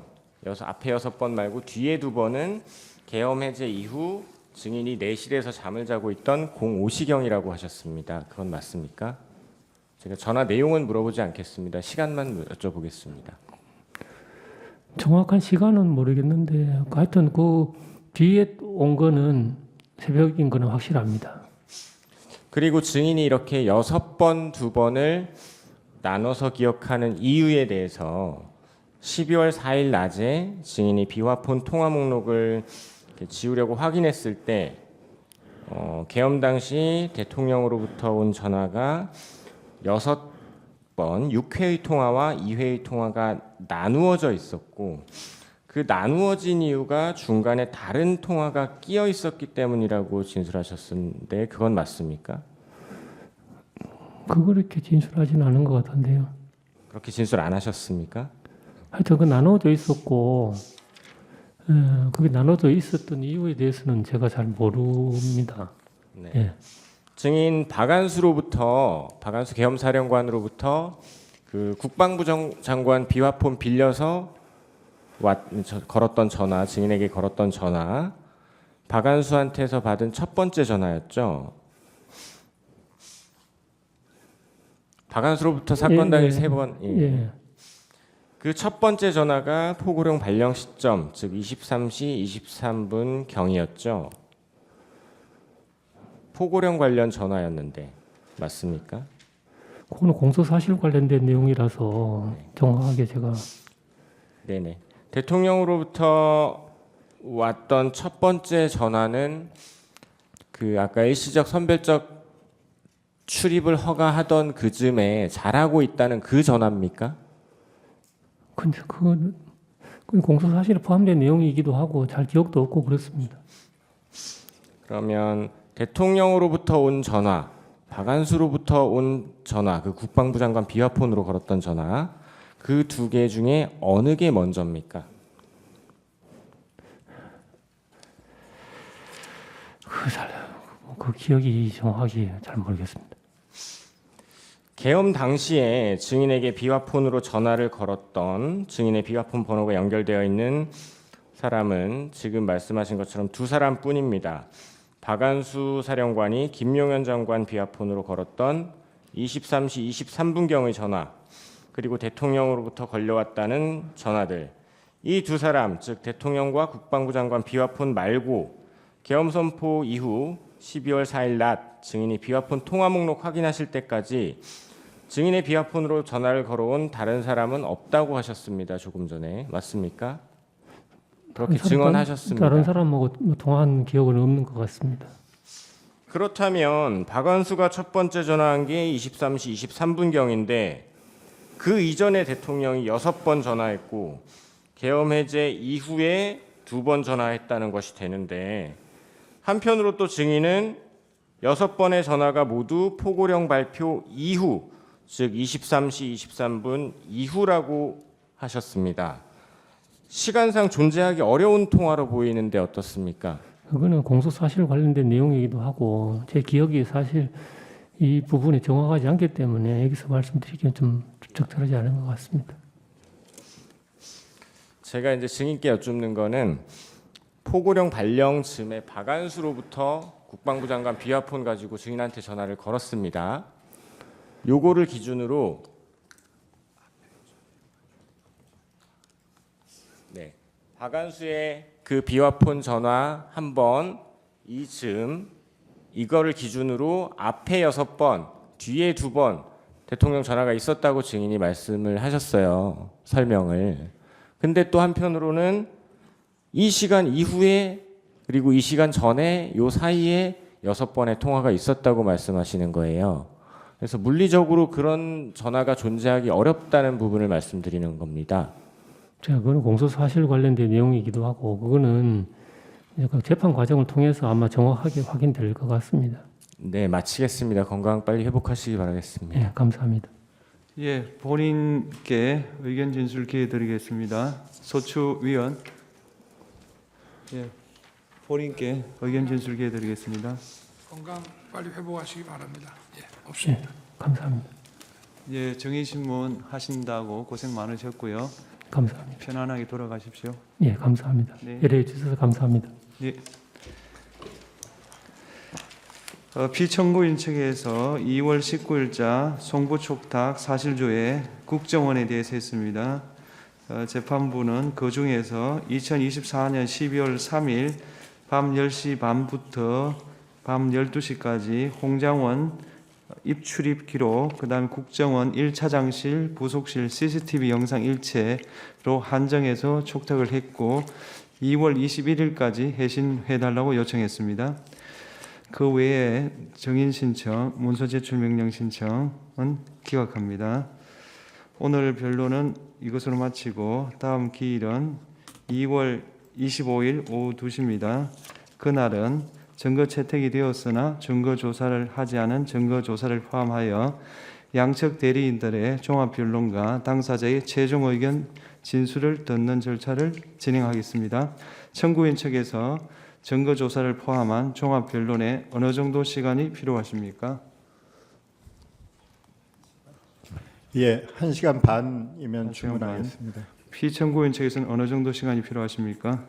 앞에 6번 말고 뒤에 2번은 계엄 해제 이후 증인이 내실에서 잠을 자고 있던 05시경이라고 하셨습니다. 그건 맞습니까? 제가 전화 내용은 물어보지 않겠습니다. 시간만 여쭤보겠습니다. 정확한 시간은 모르겠는데 하여튼 그 뒤에 온 거는 새벽인 거는 확실합니다. 그리고 증인이 이렇게 6번, 2번을 나눠서 기억하는 이유에 대해서 12월 4일 낮에 증인이 비화폰 통화 목록을 지우려고 확인했을 때 계엄 당시 대통령으로부터 온 전화가 6번 6회의 통화와 2회의 통화가 나누어져 있었고 그 나누어진 이유가 중간에 다른 통화가 끼어 있었기 때문이라고 진술하셨는데 그건 맞습니까? 그렇게 진술하지는 않은 것 같은데요. 그렇게 진술 안 하셨습니까? 하여튼 그 나눠져 있었고 그게 나눠져 있었던 이유에 대해서는 제가 잘 모릅니다. 네. 예. 증인 박안수 계엄사령관으로부터 그 국방부 장관 비화폰 빌려서 걸었던 전화, 증인에게 걸었던 전화, 박안수한테서 받은 첫 번째 전화였죠. 박안수로부터 사건 당일 3번. 예. 그 첫 번째 전화가 포고령 발령 시점, 즉 23시 23분 경이었죠. 포고령 관련 전화였는데 맞습니까? 그거는 공소사실 관련된 내용이라서 정확하게 제가 네네. 대통령으로부터 왔던 첫 번째 전화는 그 아까 일시적 선별적 출입을 허가하던 그 즈음에 잘하고 있다는 그 전화입니까? 근데 그건 공소사실에 포함된 내용이기도 하고 잘 기억도 없고 그렇습니다. 그러면 대통령으로부터 온 전화, 박안수로부터 온 전화, 그 국방부 장관 비화폰으로 걸었던 전화, 그 2개 중에 어느 게 먼저입니까? 그 기억이 정확하게 잘 모르겠습니다. 계엄 당시에 증인에게 비화폰으로 전화를 걸었던 증인의 비화폰 번호가 연결되어 있는 사람은 지금 말씀하신 것처럼 2사람뿐입니다. 박안수 사령관이 김용현 장관 비화폰으로 걸었던 23시 23분경의 전화, 그리고 대통령으로부터 걸려왔다는 전화들, 이 2사람, 즉 대통령과 국방부 장관 비화폰 말고 계엄 선포 이후 12월 4일 낮 증인이 비화폰 통화 목록 확인하실 때까지 증인의 비화폰으로 전화를 걸어온 다른 사람은 없다고 하셨습니다. 조금 전에 맞습니까? 그렇게 증언하셨습니다. 다른 사람하고 통화한 기억은 없는 것 같습니다. 그렇다면 박안수가 첫 번째 전화한 게 23시 23분경인데 그 이전에 대통령이 6번 전화했고 계엄 해제 이후에 2번 전화했다는 것이 되는데 한편으로 또 증인은 6번의 전화가 모두 포고령 발표 이후, 즉 23시 23분 이후라고 하셨습니다. 시간상 존재하기 어려운 통화로 보이는데 어떻습니까? 그거는 공소사실 관련된 내용이기도 하고 제 기억이 사실 이 부분이 정확하지 않기 때문에 여기서 말씀드리기는 좀 적절하지 않은 것 같습니다. 제가 이제 증인께 여쭙는 거는 포고령 발령 즈음에 박안수로부터 국방부 장관 비화폰 가지고 증인한테 전화를 걸었습니다. 요거를 기준으로 박안수의 그 비화폰 전화 한 번, 이거를 기준으로 앞에 6번, 뒤에 2번 대통령 전화가 있었다고 증인이 말씀을 하셨어요. 설명을. 근데 또 한편으로는 이 시간 이후에 그리고 이 시간 전에 요 사이에 6번의 통화가 있었다고 말씀하시는 거예요. 그래서 물리적으로 그런 전화가 존재하기 어렵다는 부분을 말씀드리는 겁니다. 제가 그거는 공소 사실 관련된 내용이기도 하고 그거는 이제 그 재판 과정을 통해서 아마 정확하게 확인될 것 같습니다. 네, 마치겠습니다. 건강 빨리 회복하시기 바라겠습니다. 예, 감사합니다. 예, 본인께 의견 진술 기회 드리겠습니다. 소추 위원. 예, 본인께 의견 진술 기회 드리겠습니다. 건강 빨리 회복하시기 바랍니다. 예, 없습니다. 예, 감사합니다. 예, 정의신문 하신다고 고생 많으셨고요. 감사합니다. 편안하게 돌아가십시오. 예, 감사합니다. 네. 배려해 주셔서 감사합니다. 예. 피청구인 측에서 2월 19일자 송부촉탁 사실조회 국정원에 대해서 했습니다. 재판부는 그 중에서 2024년 12월 3일 밤 10시 반부터 밤 12시까지 홍장원 입출입 기록, 그 다음에 국정원 1차장실, 부속실 CCTV 영상 일체로 한정해서 촉탁을 했고 2월 21일까지 해신해달라고 요청했습니다. 그 외에 정인 신청, 문서 제출 명령 신청은 기각합니다. 오늘 변론은 이것으로 마치고 다음 기일은 2월 25일 오후 2시입니다. 그날은 증거 채택이 되었으나 증거 조사를 하지 않은 증거 조사를 포함하여 양측 대리인들의 종합 변론과 당사자의 최종 의견 진술을 듣는 절차를 진행하겠습니다. 청구인 측에서 증거 조사를 포함한 종합 변론에 어느 정도 시간이 필요하십니까? 예, 1시간 반이면 1시간 충분하겠습니다. 피청구인 측에서는 어느 정도 시간이 필요하십니까?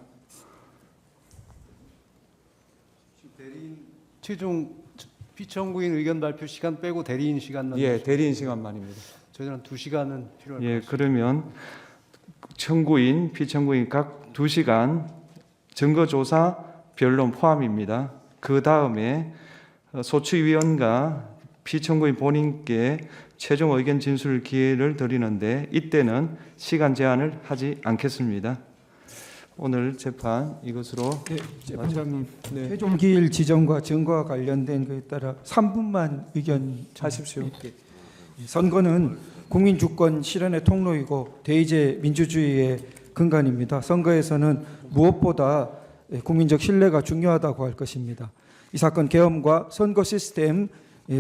최종 피청구인 의견 발표 시간 빼고 대리인 시간만 예, 대리인 시간만입니다. 저희는 2시간은 필요할 것 예, 같습니다. 그러면 청구인, 피청구인 각 2시간 증거 조사 변론 포함입니다. 그 다음에 소추위원과 피청구인 본인께 최종 의견 진술 기회를 드리는데 이때는 시간 제한을 하지 않겠습니다. 오늘 재판 이것으로 네, 재판장님. 최종 기일 지정과 증거와 관련된 것에 따라 3분만 의견 하십시오. 선거는 국민 주권 실현의 통로이고 대의제 민주주의의 근간입니다. 선거에서는 무엇보다 국민적 신뢰가 중요하다고 할 것입니다. 이 사건 계엄과 선거 시스템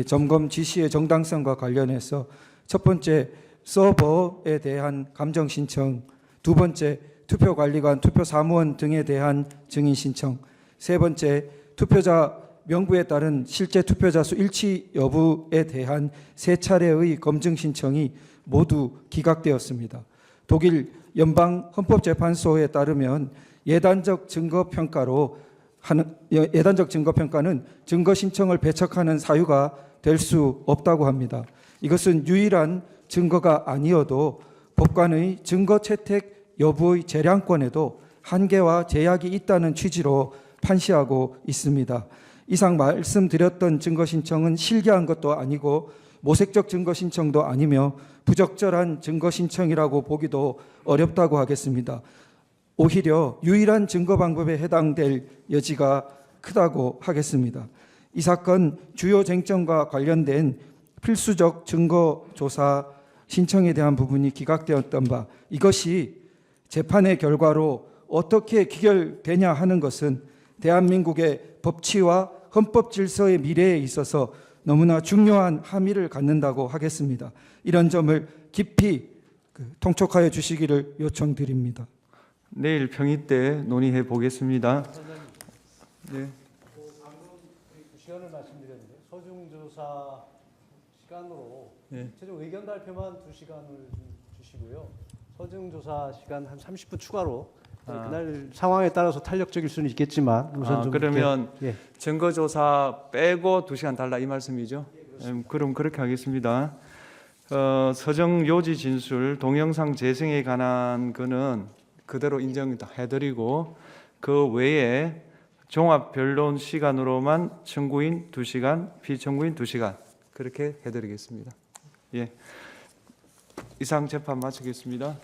점검 지시의 정당성과 관련해서 첫 번째 서버에 대한 감정 신청, 두 번째 투표관리관, 투표사무원 등에 대한 증인 신청, 세 번째 투표자 명부에 따른 실제 투표자 수 일치 여부에 대한 세 차례의 검증 신청이 모두 기각되었습니다. 독일 연방헌법재판소에 따르면 예단적 증거 평가는 증거 신청을 배척하는 사유가 될 수 없다고 합니다. 이것은 유일한 증거가 아니어도 법관의 증거 채택 여부의 재량권에도 한계와 제약이 있다는 취지로 판시하고 있습니다. 이상 말씀드렸던 증거 신청은 실기한 것도 아니고 모색적 증거 신청도 아니며 부적절한 증거 신청이라고 보기도 어렵다고 하겠습니다. 오히려 유일한 증거 방법에 해당될 여지가 크다고 하겠습니다. 이 사건 주요 쟁점과 관련된 필수적 증거 조사 신청에 대한 부분이 기각되었던 바, 이것이 재판의 결과로 어떻게 기결되냐 하는 것은 대한민국의 법치와 헌법 질서의 미래에 있어서 너무나 중요한 함의를 갖는다고 하겠습니다. 이런 점을 깊이 통촉하여 주시기를 요청드립니다. 내일 평의 때 논의해 보겠습니다. 네. 방금 그 시간을 말씀드렸는데 서중조사 시간으로 최종 의견 발표만 2시간을 주시고요. 서중조사 시간 한 30분 추가로 그날 상황에 따라서 탄력적일 수는 있겠지만 우선 좀 그러면 이렇게, 증거조사 빼고 2시간 달라 이 말씀이죠? 그럼 그렇게 하겠습니다. 서정 요지 진술 동영상 재생에 관한 거는 그대로 인정해드리고 그 외에 종합 변론 시간으로만 청구인 2시간, 피청구인 2시간 그렇게 해드리겠습니다. 예. 이상 재판 마치겠습니다.